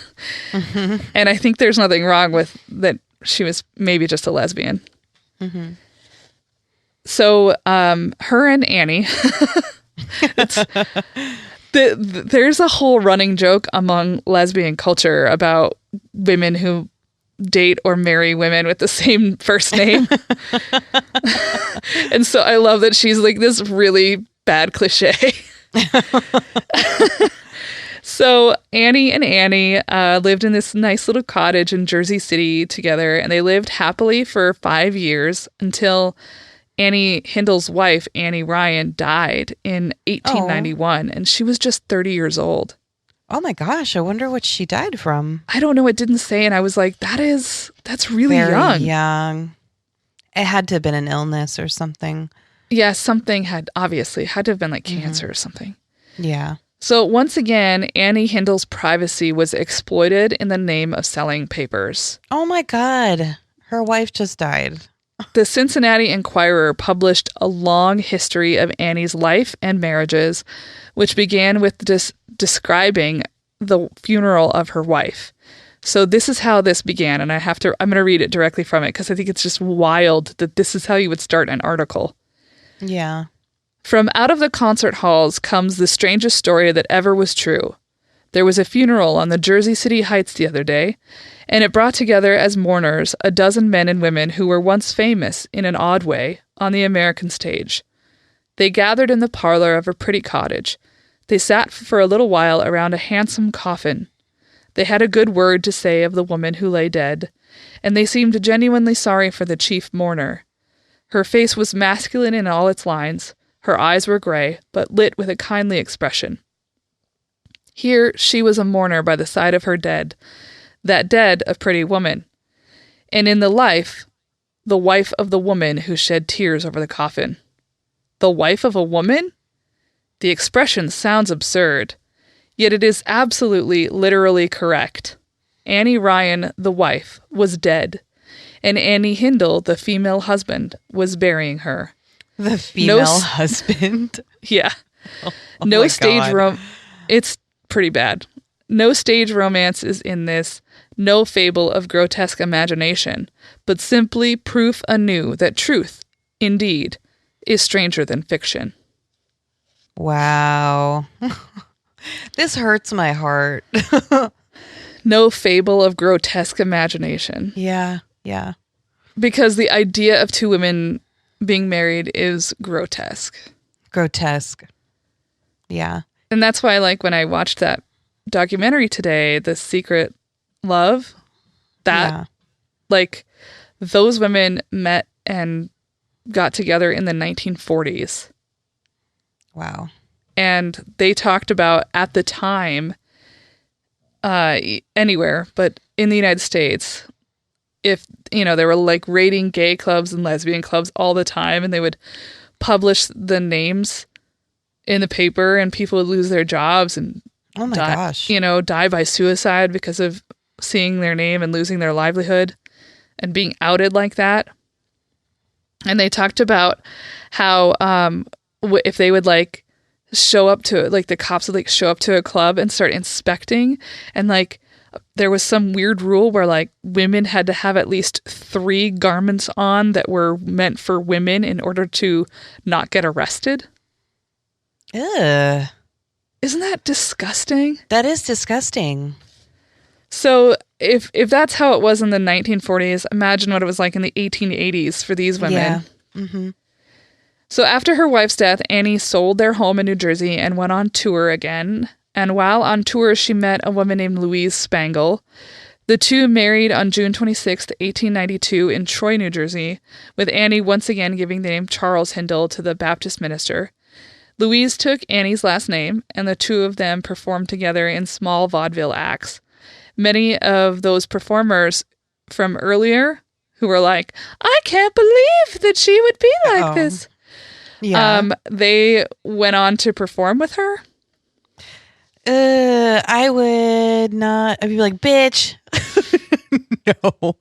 And I think there's nothing wrong with that. She was maybe just a lesbian. So her and Annie, there's a whole running joke among lesbian culture about women who date or marry women with the same first name. And so I love that she's like this really bad cliche. So Annie and Annie lived in this nice little cottage in Jersey City together, and they lived happily for 5 years until Annie Hindle's wife, Annie Ryan, died in 1891, and she was just 30 years old. Oh my gosh, I wonder what she died from. I don't know, it didn't say, and I was like, that's really Very young. young. It had to have been an illness or something. Yeah, something had to have been like cancer or something. Yeah. So once again, Annie Hindle's privacy was exploited in the name of selling papers. Oh my God. Her wife just died. The Cincinnati Enquirer published a long history of Annie's life and marriages, which began with describing the funeral of her wife. So this is how this began, and I'm going to read it directly from it because I think it's just wild that this is how you would start an article. Yeah. From out of the concert halls comes the strangest story that ever was true. There was a funeral on the Jersey City Heights the other day, and it brought together as mourners a dozen men and women who were once famous in an odd way on the American stage. They gathered in the parlor of a pretty cottage. They sat for a little while around a handsome coffin. They had a good word to say of the woman who lay dead, and they seemed genuinely sorry for the chief mourner. Her face was masculine in all its lines. Her eyes were gray, but lit with a kindly expression. Here she was a mourner by the side of her dead, that dead a pretty woman, and in the life, the wife of the woman who shed tears over the coffin. The wife of a woman? The expression sounds absurd, yet it is absolutely, literally correct. Annie Ryan, the wife, was dead, and Annie Hindle, the female husband, was burying her. The female husband? Yeah. Oh No stage it's pretty bad. No stage romance is in this, no fable of grotesque imagination, but simply proof anew that truth, indeed, is stranger than fiction. Wow. This hurts my heart. No fable of grotesque imagination. Yeah, yeah. Because the idea of two women being married is grotesque. Grotesque. Yeah. And that's why, like, when I watched that documentary today, The Secret Love, like, those women met and got together in the 1940s. Wow. And they talked about, at the time, anywhere, but in the United States, if, they were like raiding gay clubs and lesbian clubs all the time, and they would publish the names in the paper, and people would lose their jobs and oh my gosh, die by suicide because of seeing their name and losing their livelihood and being outed like that. And they talked about how if they would like show up to, like, the cops would, like, show up to a club and start inspecting. And, like, there was some weird rule where, like, women had to have at least 3 garments on that were meant for women in order to not get arrested. Ugh. Isn't that disgusting? That is disgusting. So if that's how it was in the 1940s, imagine what it was like in the 1880s for these women. Yeah. Mm-hmm. So after her wife's death, Annie sold their home in New Jersey and went on tour again. And while on tour, she met a woman named Louise Spangle. The two married on June 26, 1892 in Troy, New Jersey, with Annie once again giving the name Charles Hindle to the Baptist minister. Louise took Annie's last name, and the two of them performed together in small vaudeville acts. Many of those performers from earlier who were like, I can't believe that she would be like this. Yeah. They went on to perform with her. I would not. I'd be like, bitch. No.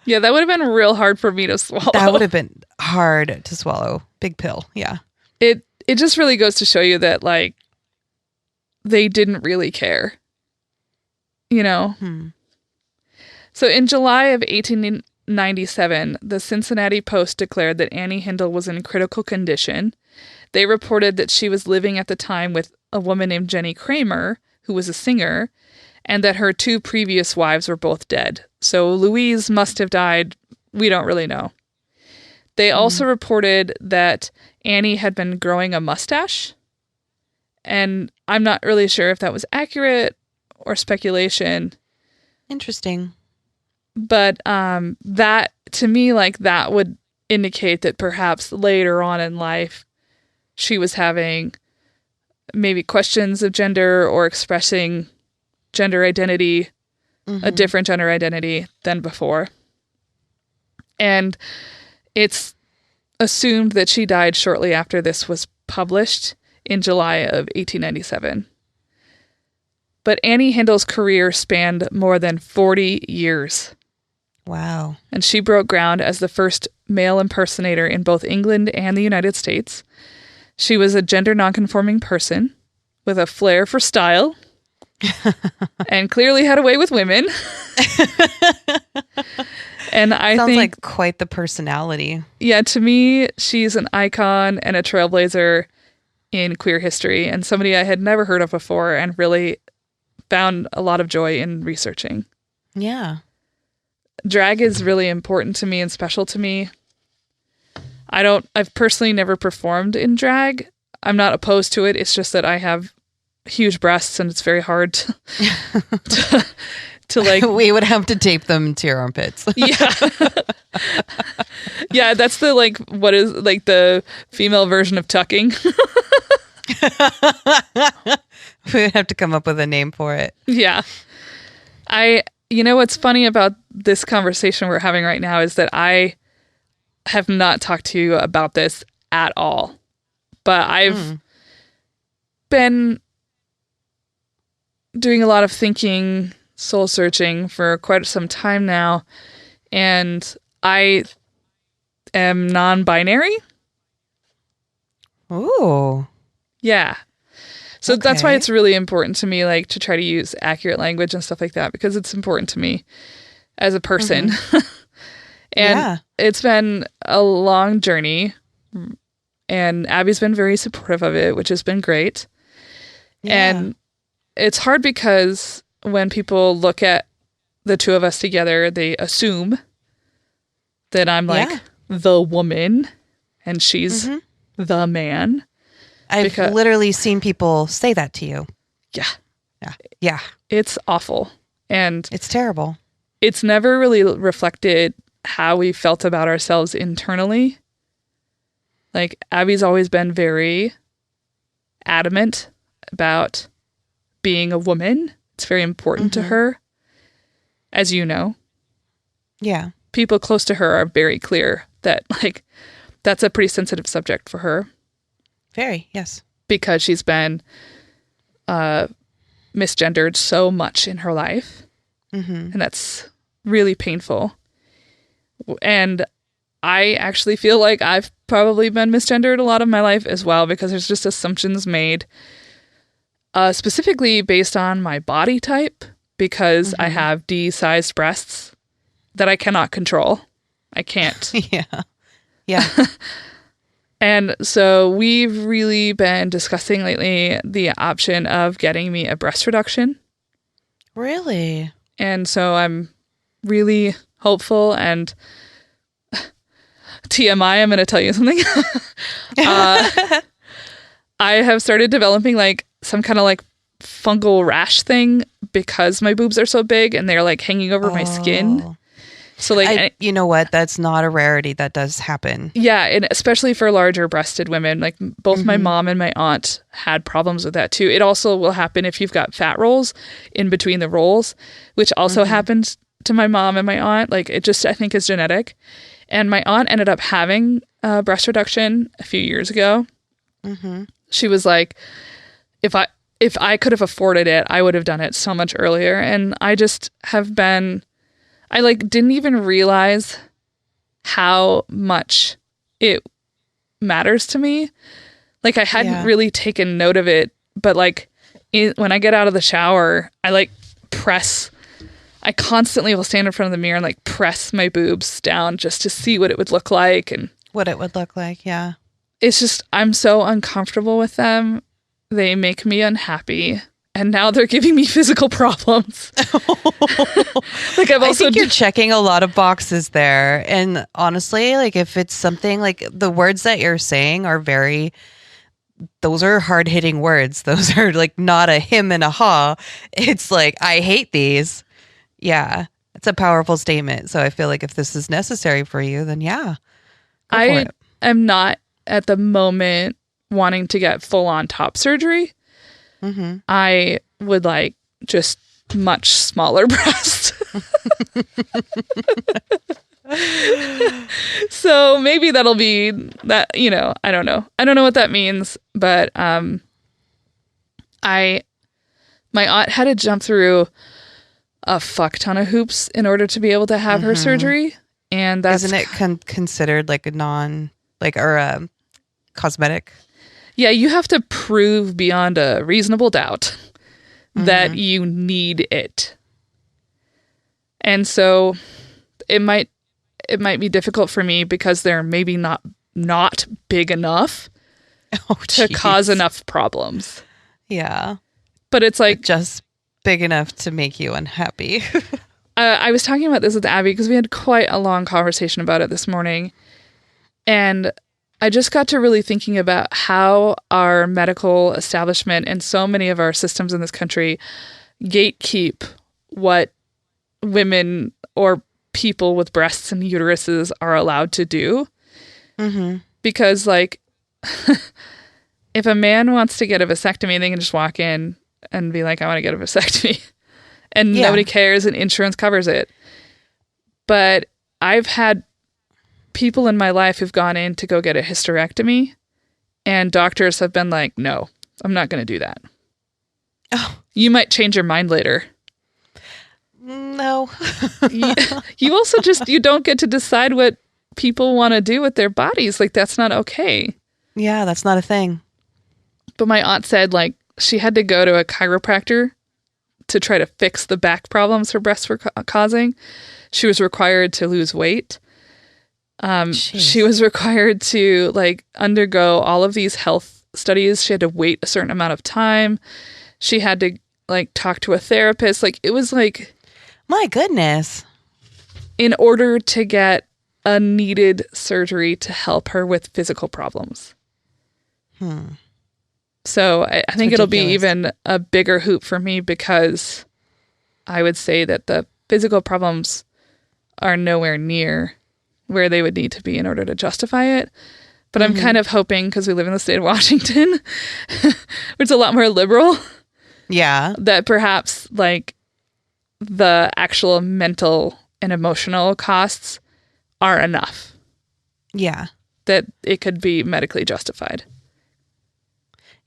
Yeah, that would have been real hard for me to swallow. That would have been hard to swallow. Big pill. Yeah. It just really goes to show you that, like, they didn't really care. You know? So in July of 1897, the Cincinnati Post declared that Annie Hindle was in critical condition. They reported that she was living at the time with a woman named Jenny Kramer, who was a singer, and that her 2 previous wives were both dead. So Louise must have died. We don't really know. They also reported that Annie had been growing a mustache, and I'm not really sure if that was accurate or speculation. Interesting. But that, to me, like, that would indicate that perhaps later on in life she was having maybe questions of gender or expressing gender identity, a different gender identity than before. And it's assumed that she died shortly after this was published in July of 1897. But Annie Hindle's career spanned more than 40 years. Wow. And she broke ground as the first male impersonator in both England and the United States. She was a gender nonconforming person with a flair for style and clearly had a way with women. And I Sounds think, like quite the personality. yeah, to me, she's an icon and a trailblazer in queer history, and somebody I had never heard of before and really found a lot of joy in researching. Yeah. Drag is really important to me and special to me. I've personally never performed in drag. I'm not opposed to it. It's just that I have huge breasts and it's very hard to like. We would have to tape them to your armpits. Yeah. Yeah, that's the, like, what is, like, the female version of tucking. We would have to come up with a name for it. Yeah. You know what's funny about this conversation we're having right now is that I have not talked to you about this at all. But I've been doing a lot of thinking, soul searching for quite some time now. And I am non-binary. Ooh. Yeah. So that's why Okay. it's really important to me, like, to try to use accurate language and stuff like that, because it's important to me as a person. And Yeah. it's been a long journey, and Abby's been very supportive of it, which has been great. Yeah. And it's hard because when people look at the two of us together, they assume that I'm like Yeah. the woman and she's the man. I've literally seen people say that to you. Yeah. Yeah. Yeah. It's awful. And It's terrible. it's never really reflected how we felt about ourselves internally. Like, Abby's always been very adamant about being a woman. It's very important to her, as you know. Yeah. People close to her are very clear that, like, that's a pretty sensitive subject for her Very. Yes. because she's been misgendered so much in her life. And that's really painful. And I actually feel like I've probably been misgendered a lot of my life as well, because there's just assumptions made specifically based on my body type, because I have D-sized breasts that I cannot control. I can't. Yeah. And so we've really been discussing lately the option of getting me a breast reduction. Really? And so I'm really hopeful, and TMI, I'm going to tell you something. I have started developing like some kind of like fungal rash thing because my boobs are so big and they're like hanging over my skin. So like, you know what? That's not a rarity. That does happen. Yeah, and especially for larger breasted women, like both my mom and my aunt had problems with that too. It also will happen if you've got fat rolls in between the rolls, which also happened to my mom and my aunt. Like it just, I think, is genetic. And my aunt ended up having a breast reduction a few years ago. She was like, if I could have afforded it, I would have done it so much earlier. And I just have been, I like didn't even realize how much it matters to me. Like I hadn't really taken note of it, but like when I get out of the shower, I like I constantly will stand in front of the mirror and like press my boobs down just to see what it would look like. And what it would look like. Yeah. It's just, I'm so uncomfortable with them. They make me unhappy. And now they're giving me physical problems. Like I think you're checking a lot of boxes there. And honestly, like if it's something like the words that you're saying are those are hard hitting words. Those are like not a him and a ha. It's like, I hate these. Yeah. It's a powerful statement. So I feel like if this is necessary for you, then yeah. I am not at the moment wanting to get full on top surgery. I would like just much smaller breasts. So maybe that'll be that, you know, I don't know. I don't know what that means, but my aunt had to jump through a fuck ton of hoops in order to be able to have her surgery. And that's isn't it considered like a cosmetic? Yeah, you have to prove beyond a reasonable doubt that you need it. And so it might be difficult for me because they're maybe not big enough to cause enough problems. Yeah. But it's like just big enough to make you unhappy. I was talking about this with Abby because we had quite a long conversation about it this morning. And I just got to really thinking about how our medical establishment and so many of our systems in this country gatekeep what women or people with breasts and uteruses are allowed to do. Because like, if a man wants to get a vasectomy, they can just walk in and be like, I want to get a vasectomy. And nobody cares and insurance covers it. But I've had people in my life who've gone in to go get a hysterectomy and doctors have been like, no, I'm not going to do that. Oh, you might change your mind later. No. You also you don't get to decide what people want to do with their bodies. Like that's not okay. Yeah, that's not a thing. But my aunt said like she had to go to a chiropractor to try to fix the back problems her breasts were causing. She was required to lose weight. She was required to like undergo all of these health studies. She had to wait a certain amount of time. She had to like talk to a therapist. Like it was like, my goodness, in order to get a needed surgery to help her with physical problems. So I think it'll be even a bigger hoop for me because I would say that the physical problems are nowhere near where they would need to be in order to justify it. But I'm kind of hoping, because we live in the state of Washington, which is a lot more liberal. Yeah. That perhaps like the actual mental and emotional costs are enough. Yeah. That it could be medically justified.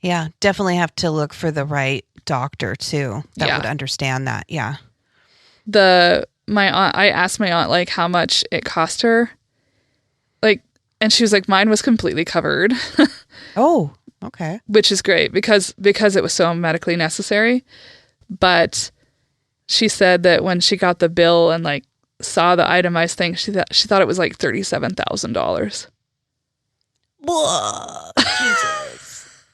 Yeah. Definitely have to look for the right doctor too that would understand that. Yeah. My aunt, I asked my aunt like how much it cost her. Like And she was like, mine was completely covered. Oh, okay. Which is great because it was so medically necessary. But she said that when she got the bill and like saw the itemized thing, she thought it was like $37,000. Jesus.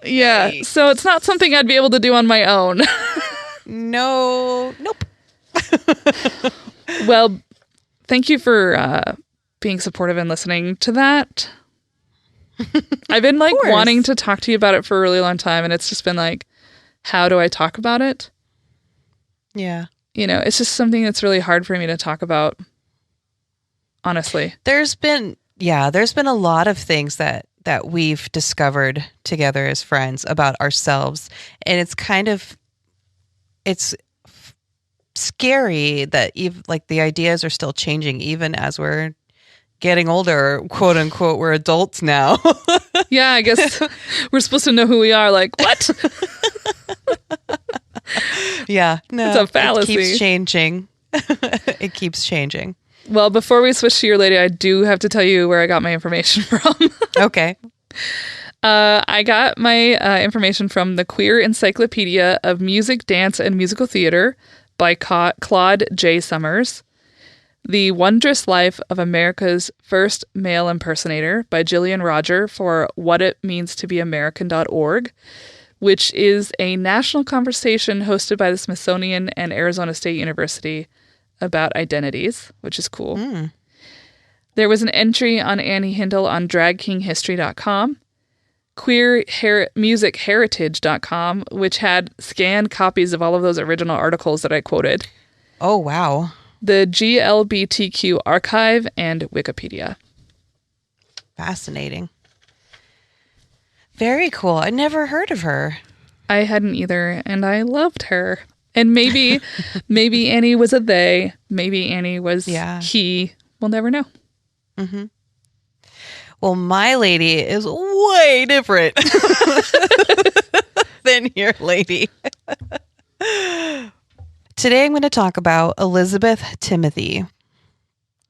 Yeah. Yikes. So it's not something I'd be able to do on my own. No. Nope. Well, thank you for being supportive and listening to that. I've been like wanting to talk to you about it for a really long time, and it's just been like, how do I talk about it? Yeah. You know, it's just something that's really hard for me to talk about, honestly. There's been a lot of things that we've discovered together as friends about ourselves, and it's scary that even like the ideas are still changing even as we're getting older, quote unquote. We're adults now. Yeah, I guess we're supposed to know who we are. Like, what? Yeah, no, it's a fallacy. It keeps changing. It keeps changing. Well, before we switch to your lady, I do have to tell you where I got my information from. Okay. I got my information from the Queer Encyclopedia of Music, Dance, and Musical Theater by Claude J. Summers. The Wondrous Life of America's First Male Impersonator by Jillian Roger for whatitmeanstobeamerican.org, which is a national conversation hosted by the Smithsonian and Arizona State University about identities, which is cool. Mm. There was an entry on Annie Hindle on dragkinghistory.com, queermusicheritage.com, which had scanned copies of all of those original articles that I quoted. Oh, wow. The GLBTQ Archive, and Wikipedia. Fascinating. Very cool. I never heard of her. I hadn't either, and I loved her. And maybe Annie was a they. Maybe Annie was he. We'll never know. Mm-hmm. Well, my lady is way different than your lady. Today I'm going to talk about Elizabeth Timothy.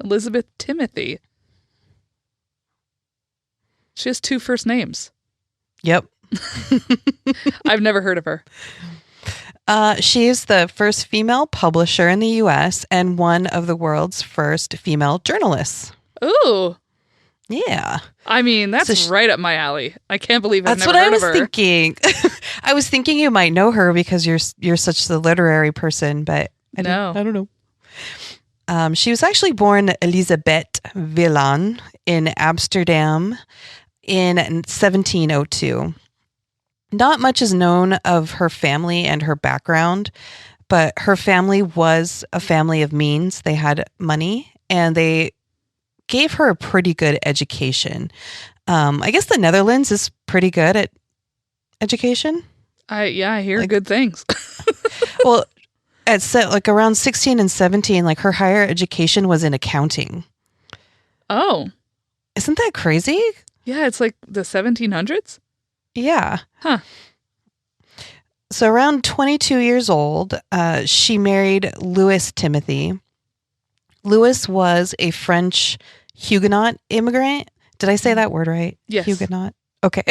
Elizabeth Timothy. She has 2 first names. Yep. I've never heard of her. She is the first female publisher in the U.S. and one of the world's first female journalists. Ooh. Yeah. I mean, that's right up my alley. I can't believe I've never heard of her. That's what I was thinking. I was thinking you might know her because you're such the literary person, but I don't know. She was actually born Elisabeth Villan in Amsterdam in 1702. Not much is known of her family and her background, but her family was a family of means. They had money, and they gave her a pretty good education. I guess the Netherlands is pretty good at education. I hear good things. Well, at around 16 and 17, like her higher education was in accounting. Oh. Isn't that crazy? Yeah, it's like the 1700s? Yeah. Huh. So around 22 years old, she married Louis Timothy. Louis was a French Huguenot immigrant. Did I say that word right? Yes. Huguenot. Okay.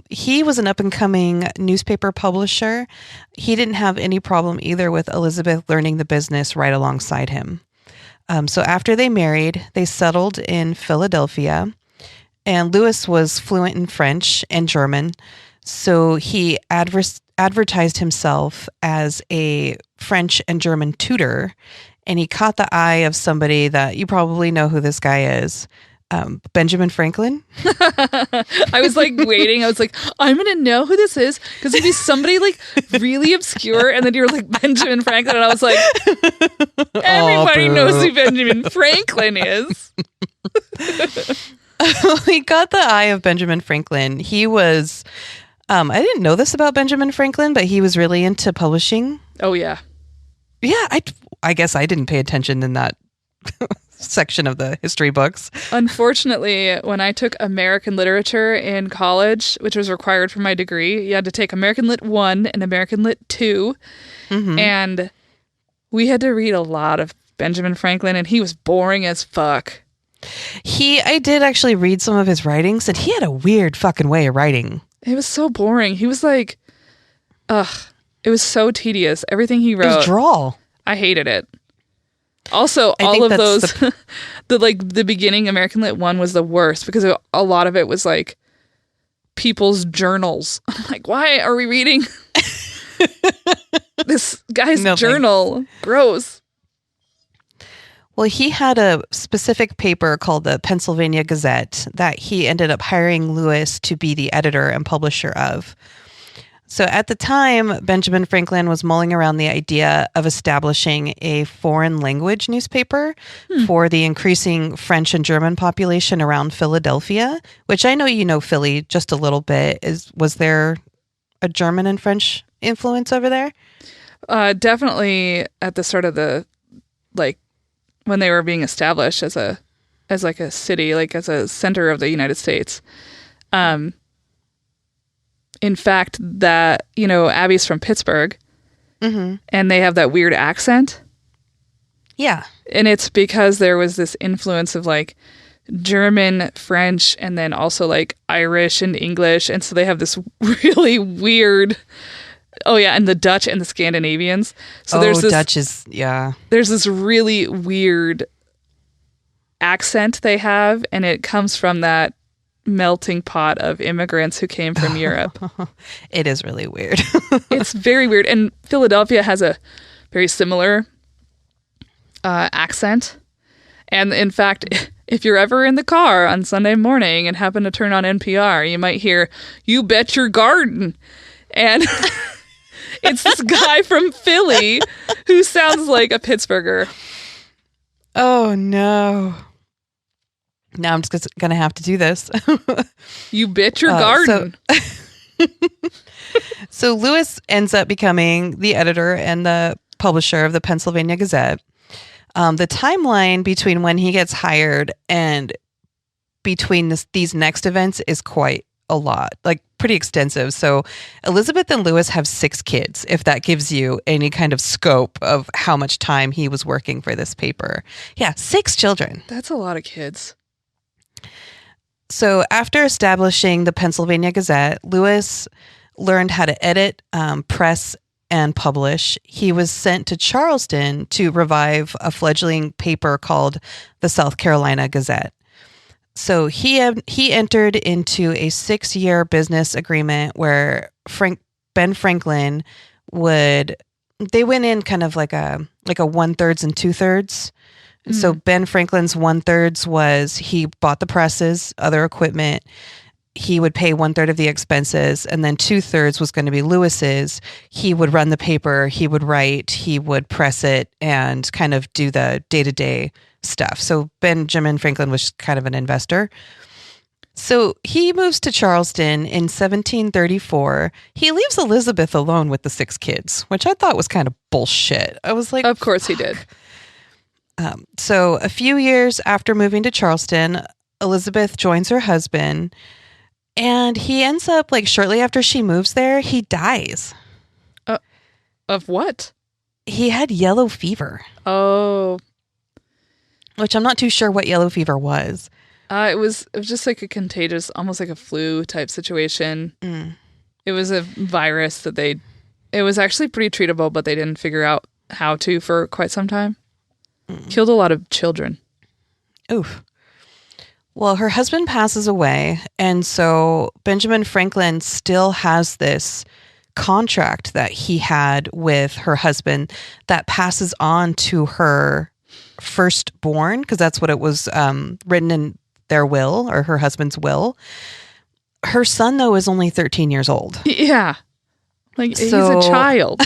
He was an up-and-coming newspaper publisher. He didn't have any problem either with Elizabeth learning the business right alongside him. So after they married, they settled in Philadelphia, and Louis was fluent in French and German, so he advertised himself as a French and German tutor, and he caught the eye of somebody that you probably know who this guy is. Benjamin Franklin. I was like waiting. I was like, I'm going to know who this is because it'd be somebody like really obscure. And then you were like Benjamin Franklin. And I was like, everybody knows who Benjamin Franklin is. He got the eye of Benjamin Franklin. He was, I didn't know this about Benjamin Franklin, but he was really into publishing. Oh, yeah. Yeah, I guess I didn't pay attention in that section of the history books. Unfortunately, when I took American literature in college, which was required for my degree, you had to take American Lit 1 and American Lit 2. Mm-hmm. And we had to read a lot of Benjamin Franklin, and he was boring as fuck. I did actually read some of his writings, and he had a weird fucking way of writing. It was so boring. He was like, it was so tedious. Everything he wrote. It was drawl. I hated it. Also, I all think of that's those, the beginning American Lit one was the worst because a lot of it was like people's journals. I'm like, why are we reading this guy's journal? Gross. Well, he had a specific paper called the Pennsylvania Gazette that he ended up hiring Lewis to be the editor and publisher of. So at the time, Benjamin Franklin was mulling around the idea of establishing a foreign language newspaper for the increasing French and German population around Philadelphia, which I know you know Philly just a little bit. Was there a German and French influence over there? Definitely at the start of the, like, when they were being established as a city, like as a center of the United States. In fact, that, Abby's from Pittsburgh, and they have that weird accent. Yeah. And it's because there was this influence of like German, French, and then also like Irish and English. And so they have this really weird, and the Dutch and the Scandinavians. So there's this, Dutch is, yeah. There's this really weird accent they have, and it comes from that melting pot of immigrants who came from Europe. It is really weird. It's very weird. And Philadelphia has a very similar accent. And in fact, if you're ever in the car on Sunday morning and happen to turn on NPR, you might hear, "You bet your garden." And it's this guy from Philly who sounds like a Pittsburgher. Oh, no. Now I'm just going to have to do this. You bet your garden. So Lewis ends up becoming the editor and the publisher of the Pennsylvania Gazette. The timeline between when he gets hired and between these next events is quite a lot, like pretty extensive. So Elizabeth and Lewis have 6 kids, if that gives you any kind of scope of how much time he was working for this paper. Yeah, 6 children. That's a lot of kids. So after establishing the Pennsylvania Gazette, Lewis learned how to edit, press, and publish. He was sent to Charleston to revive a fledgling paper called the South Carolina Gazette. So he entered into a 6-year business agreement where Ben Franklin they went in kind of like a 1/3 and 2/3. So Ben Franklin's 1/3 was he bought the presses, other equipment. He would pay 1/3 of the expenses, and then 2/3 was going to be Lewis's. He would run the paper, he would write, he would press it, and kind of do the day-to-day stuff. So Benjamin Franklin was kind of an investor. So he moves to Charleston in 1734. He leaves Elizabeth alone with the 6 kids, which I thought was kind of bullshit. I was like, of course he did. So a few years after moving to Charleston, Elizabeth joins her husband, and he ends up, like, shortly after she moves there, he dies. Of what? He had yellow fever. Oh. Which I'm not too sure what yellow fever was. It was just like a contagious, almost like a flu type situation. It was a virus it was actually pretty treatable, but they didn't figure out how to for quite some time. Killed a lot of children. Oof. Well, her husband passes away, and so Benjamin Franklin still has this contract that he had with her husband that passes on to her firstborn, because that's what it was written in their will, or her husband's will. Her son, though, is only 13 years old. Yeah. Like, he's a child.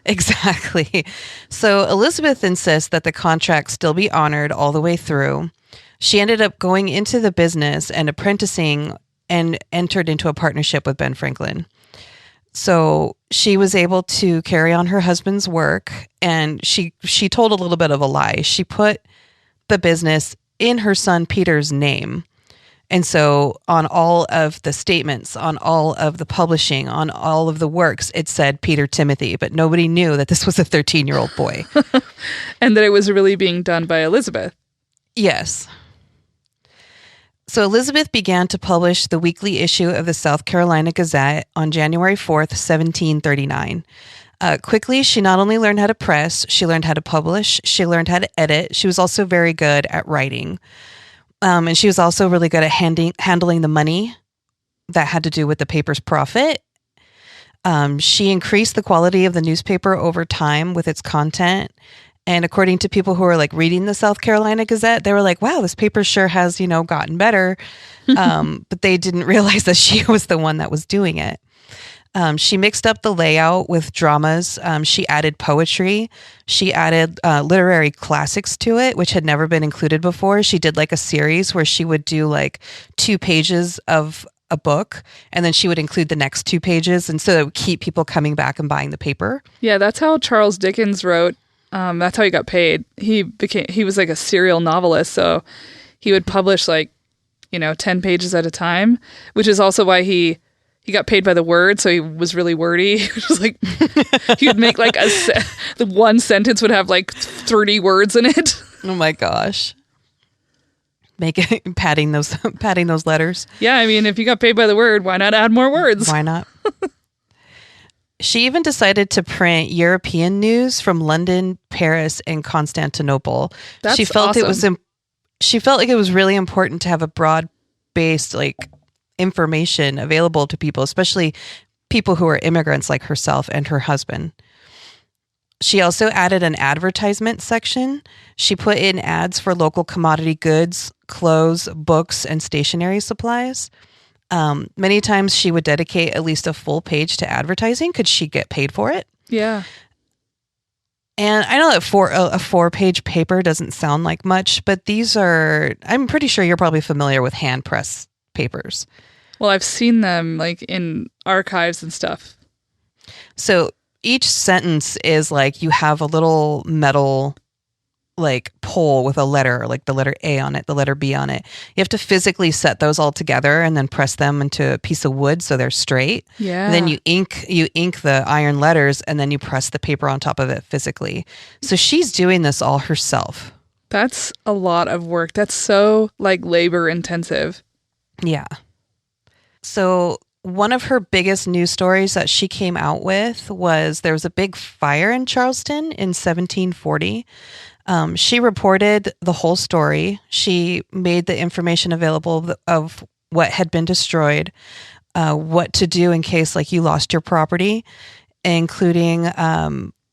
Exactly. So Elizabeth insists that the contract still be honored all the way through. She ended up going into the business and apprenticing and entered into a partnership with Ben Franklin. So she was able to carry on her husband's work, and she told a little bit of a lie. She put the business in her son Peter's name, And so on all of the statements, on all of the publishing, on all of the works, it said Peter Timothy, but nobody knew that this was a 13-year-old boy. And that it was really being done by Elizabeth. Yes. So Elizabeth began to publish the weekly issue of the South Carolina Gazette on January 4th, 1739. Quickly, she not only learned how to press, she learned how to publish, she learned how to edit. She was also very good at writing. And she was also really good at handling the money that had to do with the paper's profit. She increased the quality of the newspaper over time with its content. And according to people who were like reading the South Carolina Gazette, they were like, wow, this paper sure has, gotten better. But they didn't realize that she was the one that was doing it. She mixed up the layout with dramas. She added poetry. She added literary classics to it, which had never been included before. She did like a series where she would do like 2 pages of a book, and then she would include the next 2 pages. And so it would keep people coming back and buying the paper. Yeah, that's how Charles Dickens wrote. That's how he got paid. He was like a serial novelist. So he would publish 10 pages at a time, which is also why he got paid by the word, so he was really wordy. He was like, he would make like the one sentence would have like 30 words in it. Oh my gosh. Padding those letters. Yeah, I mean, if you got paid by the word, why not add more words? Why not? She even decided to print European news from London, Paris, and Constantinople. That's she felt awesome. She felt like it was really important to have a broad-based information available to people, especially people who are immigrants like herself and her husband. She also added an advertisement section. She put in ads for local commodity goods, clothes, books, and stationery supplies. Many times she would dedicate at least a full page to advertising. Could she get paid for it? Yeah. And I know that for a 4-page paper doesn't sound like much, but I'm pretty sure you're probably familiar with hand press papers. Well, I've seen them like in archives and stuff. So each sentence is like you have a little metal pole with a letter, like the letter A on it, the letter B on it. You have to physically set those all together and then press them into a piece of wood so they're straight. Yeah. And then you ink the iron letters, and then you press the paper on top of it physically. So she's doing this all herself. That's a lot of work. That's so labor intensive. Yeah. So one of her biggest news stories that she came out with was there was a big fire in Charleston in 1740. She reported the whole story. She made the information available of what had been destroyed, what to do in case you lost your property, including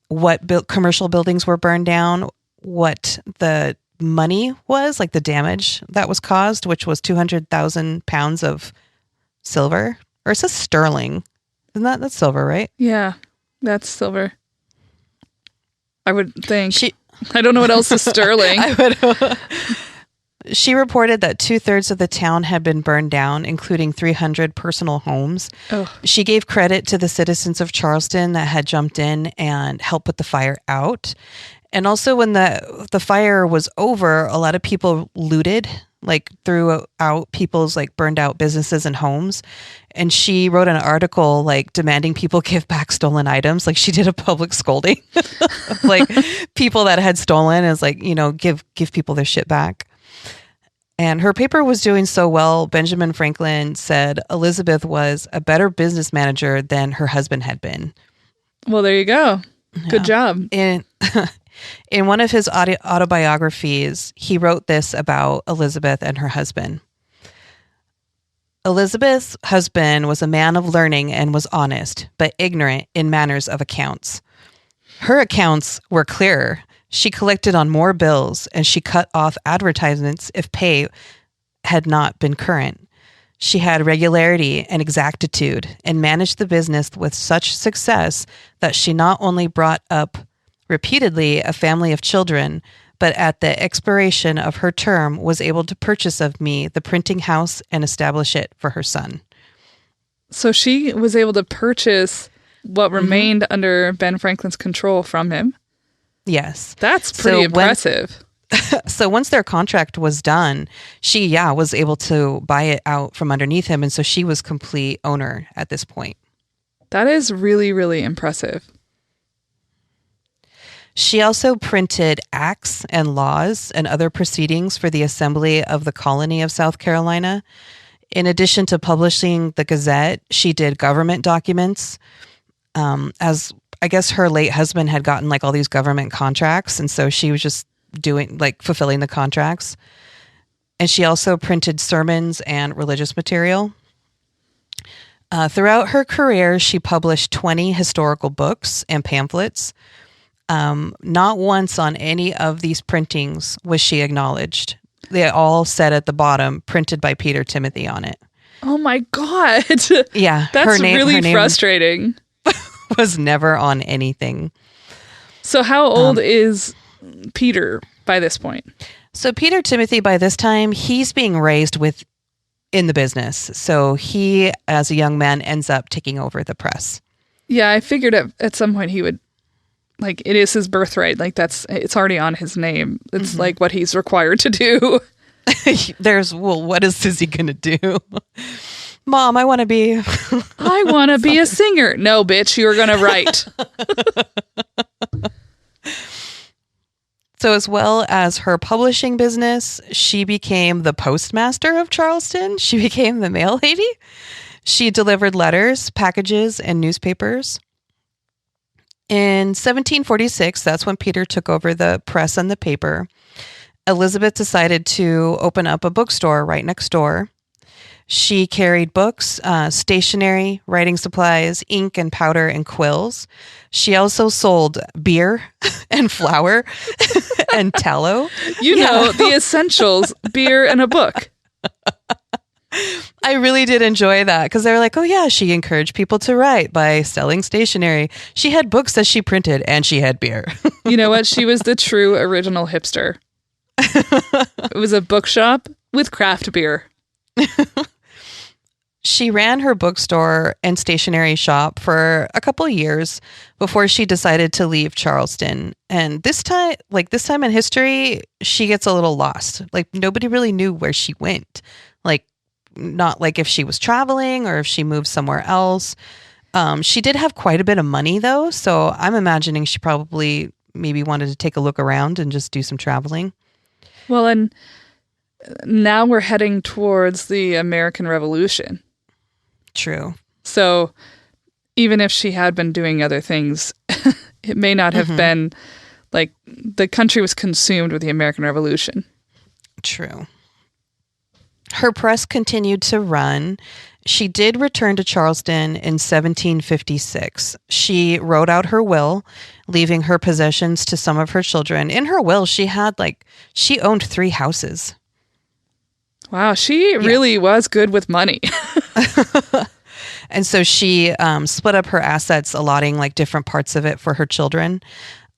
what commercial buildings were burned down, what the money was, the damage that was caused, which was 200,000 pounds of silver. Or it says sterling. That's silver, right? Yeah, that's silver. I would think. I don't know what else is sterling. She reported that 2/3 of the town had been burned down, including 300 personal homes. Oh. She gave credit to the citizens of Charleston that had jumped in and helped put the fire out. And also when the fire was over, a lot of people looted, threw out people's burned out businesses and homes. And she wrote an article demanding people give back stolen items. She did a public scolding people that had stolen is give people their shit back. And her paper was doing so well, Benjamin Franklin said Elizabeth was a better business manager than her husband had been. Well, there you go. Good job. In one of his autobiographies, he wrote this about Elizabeth and her husband. Elizabeth's husband was a man of learning and was honest, but ignorant in matters of accounts. Her accounts were clearer. She collected on more bills, and she cut off advertisements if pay had not been current. She had regularity and exactitude and managed the business with such success that she not only brought up repeatedly a family of children, but at the expiration of her term was able to purchase of me the printing house and establish it for her son. So she was able to purchase what remained under Ben Franklin's control from him? Yes. That's pretty impressive. So once their contract was done, she, was able to buy it out from underneath him. And so she was complete owner at this point. That is really, really impressive. She also printed acts and laws and other proceedings for the Assembly of the Colony of South Carolina. In addition to publishing the Gazette, she did government documents. As I guess her late husband had gotten like all these government contracts, and so she was just fulfilling the contracts. And she also printed sermons and religious material. Throughout her career, she published 20 historical books and pamphlets. Not once on any of these printings was she acknowledged. They all said at the bottom, printed by Peter Timothy on it. Oh my God. Yeah. That's really frustrating. Was never on anything. So how old is Peter by this point? So Peter Timothy, by this time, he's being raised in the business. So he, as a young man, ends up taking over the press. Yeah, I figured at some point he would, like, it is his birthright. Like, it's already on his name. It's like what he's required to do. What is he going to do? Mom, I want to be... I want to be a singer. No, bitch, you're going to write. So as well as her publishing business, she became the postmaster of Charleston. She became the mail lady. She delivered letters, packages, and newspapers. In 1746, that's when Peter took over the press and the paper. Elizabeth decided to open up a bookstore right next door. She carried books, stationery, writing supplies, ink and powder and quills. She also sold beer and flour and tallow. You know, the essentials, beer and a book. I really did enjoy that because they were like, oh yeah, she encouraged people to write by selling stationery. She had books that she printed and she had beer. You know what? She was the true original hipster. It was a bookshop with craft beer. She ran her bookstore and stationery shop for a couple of years before she decided to leave Charleston. And this time in history, she gets a little lost. Like, nobody really knew where she went. Like, not like if she was traveling or if she moved somewhere else. She did have quite a bit of money, though. So I'm imagining she probably maybe wanted to take a look around and just do some traveling. Well, and now we're heading towards the American Revolution. True. So even if she had been doing other things, it may not have been like the country was consumed with the American Revolution. True. Her press continued to run. She did return to Charleston in 1756. She wrote out her will, leaving her possessions to some of her children. In her will, she owned 3 houses. Wow, she really was good with money. And so she split up her assets, allotting like different parts of it for her children.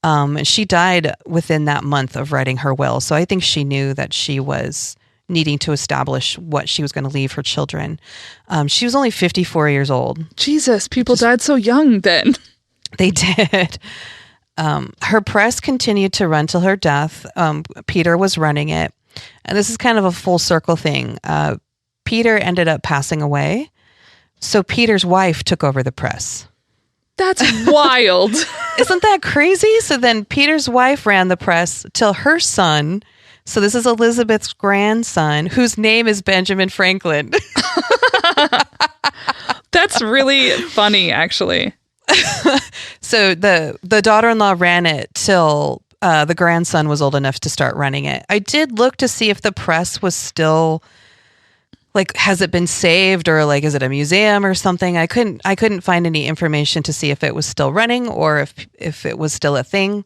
And she died within that month of writing her will. So I think she knew that she was needing to establish what she was going to leave her children. She was only 54 years old. Jesus, people died so young then. They did. Her press continued to run till her death. Peter was running it. And this is kind of a full circle thing. Peter ended up passing away. So Peter's wife took over the press. That's wild. Isn't that crazy? So then Peter's wife ran the press till her son. So this is Elizabeth's grandson, whose name is Benjamin Franklin. That's really funny, actually. So the daughter-in-law ran it till the grandson was old enough to start running it. I did look to see if the press was still, like, has it been saved or like, is it a museum or something? I couldn't find any information to see if it was still running or if it was still a thing.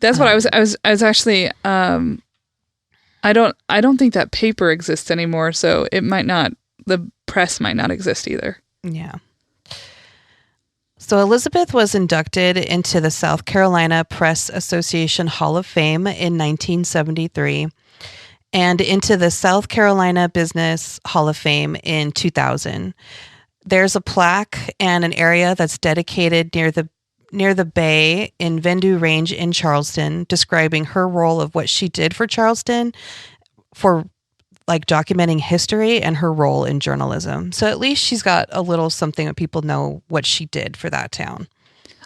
That's what I was actually, I don't think that paper exists anymore. So the press might not exist either. Yeah. So Elizabeth was inducted into the South Carolina Press Association Hall of Fame in 1973 and into the South Carolina Business Hall of Fame in 2000. There's a plaque and an area that's dedicated near the bay in Vendu Range in Charleston, describing her role of what she did for Charleston for like documenting history and her role in journalism. So at least she's got a little something that people know what she did for that town.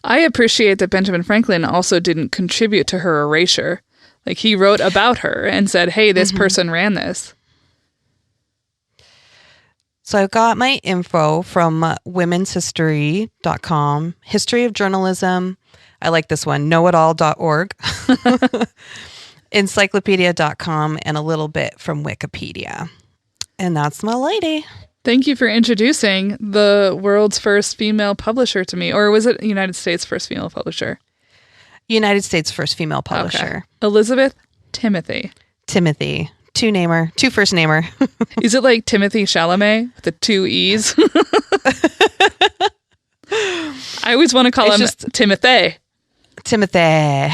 I appreciate that Benjamin Franklin also didn't contribute to her erasure. Like, he wrote about her and said, hey, this person ran this. So I've got my info from womenshistory.com, History of Journalism. I like this one, knowitall.org, encyclopedia.com, and a little bit from Wikipedia. And that's my lady. Thank you for introducing the world's first female publisher to me. Or was it United States' first female publisher? United States' first female publisher. Okay. Elizabeth Timothy. Timothy. Two first namer. Is it like Timothy Chalamet with the 2 E's? I always want to call him just Timothy. Timothy.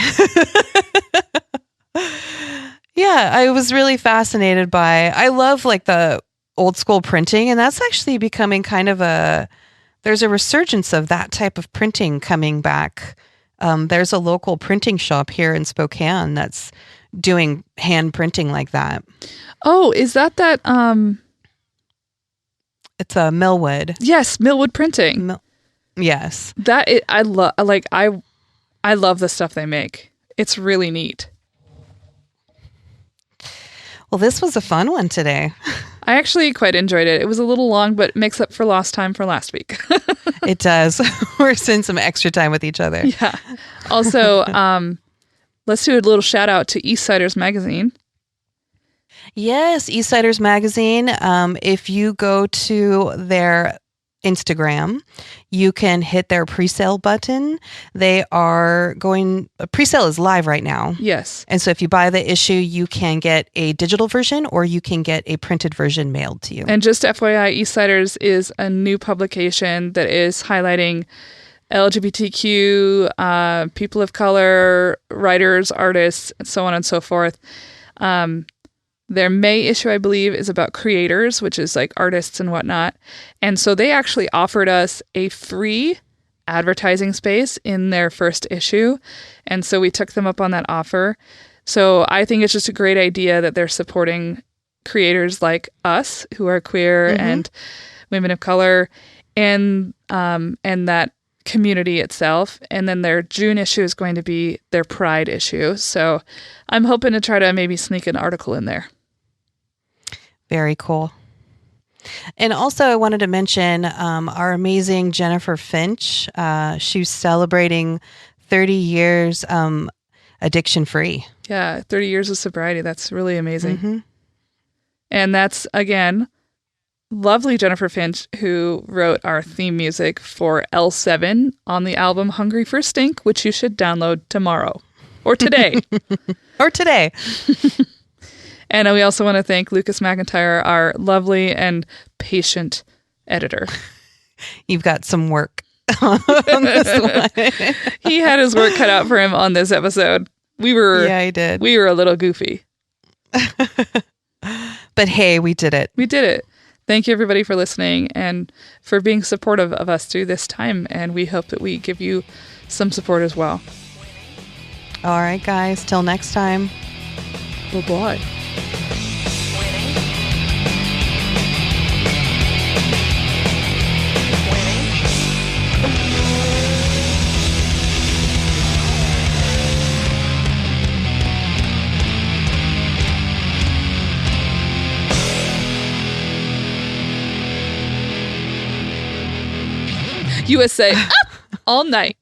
Yeah, I was really fascinated by, I love like the old school printing, and that's actually becoming kind of there's a resurgence of that type of printing coming back. There's a local printing shop here in Spokane that's doing hand printing like that. Oh, is that it's a Millwood. Yes, Millwood Printing. Yes. I love the stuff they make. It's really neat. Well, this was a fun one today. I actually quite enjoyed it. It was a little long, but makes up for lost time for last week. It does. We're spending some extra time with each other. Yeah. Also, let's do a little shout out to Eastsiders Magazine. Yes, Eastsiders Magazine. If you go to their Instagram, you can hit their pre-sale button. Pre-sale is live right now. Yes. And so if you buy the issue, you can get a digital version or you can get a printed version mailed to you. And just FYI, Eastsiders is a new publication that is highlighting LGBTQ, people of color, writers, artists, and so on and so forth. Their May issue, I believe, is about creators, which is like artists and whatnot. And so they actually offered us a free advertising space in their first issue. And so we took them up on that offer. So I think it's just a great idea that they're supporting creators like us who are queer and women of color and that community itself. And then their June issue is going to be their Pride issue. So I'm hoping to try to maybe sneak an article in there. Very cool. And also I wanted to mention our amazing Jennifer Finch. She's celebrating 30 years addiction free. Yeah, 30 years of sobriety. That's really amazing. Mm-hmm. And that's, again, lovely Jennifer Finch, who wrote our theme music for L7 on the album Hungry for Stink, which you should download tomorrow or today. Or today. And we also want to thank Lucas McIntyre, our lovely and patient editor. You've got some work on this one. He had his work cut out for him on this episode. Yeah, he did. We were a little goofy. But hey, we did it. We did it. Thank you, everybody, for listening and for being supportive of us through this time. And we hope that we give you some support as well. All right, guys. Till next time. Bye-bye. USA up all night.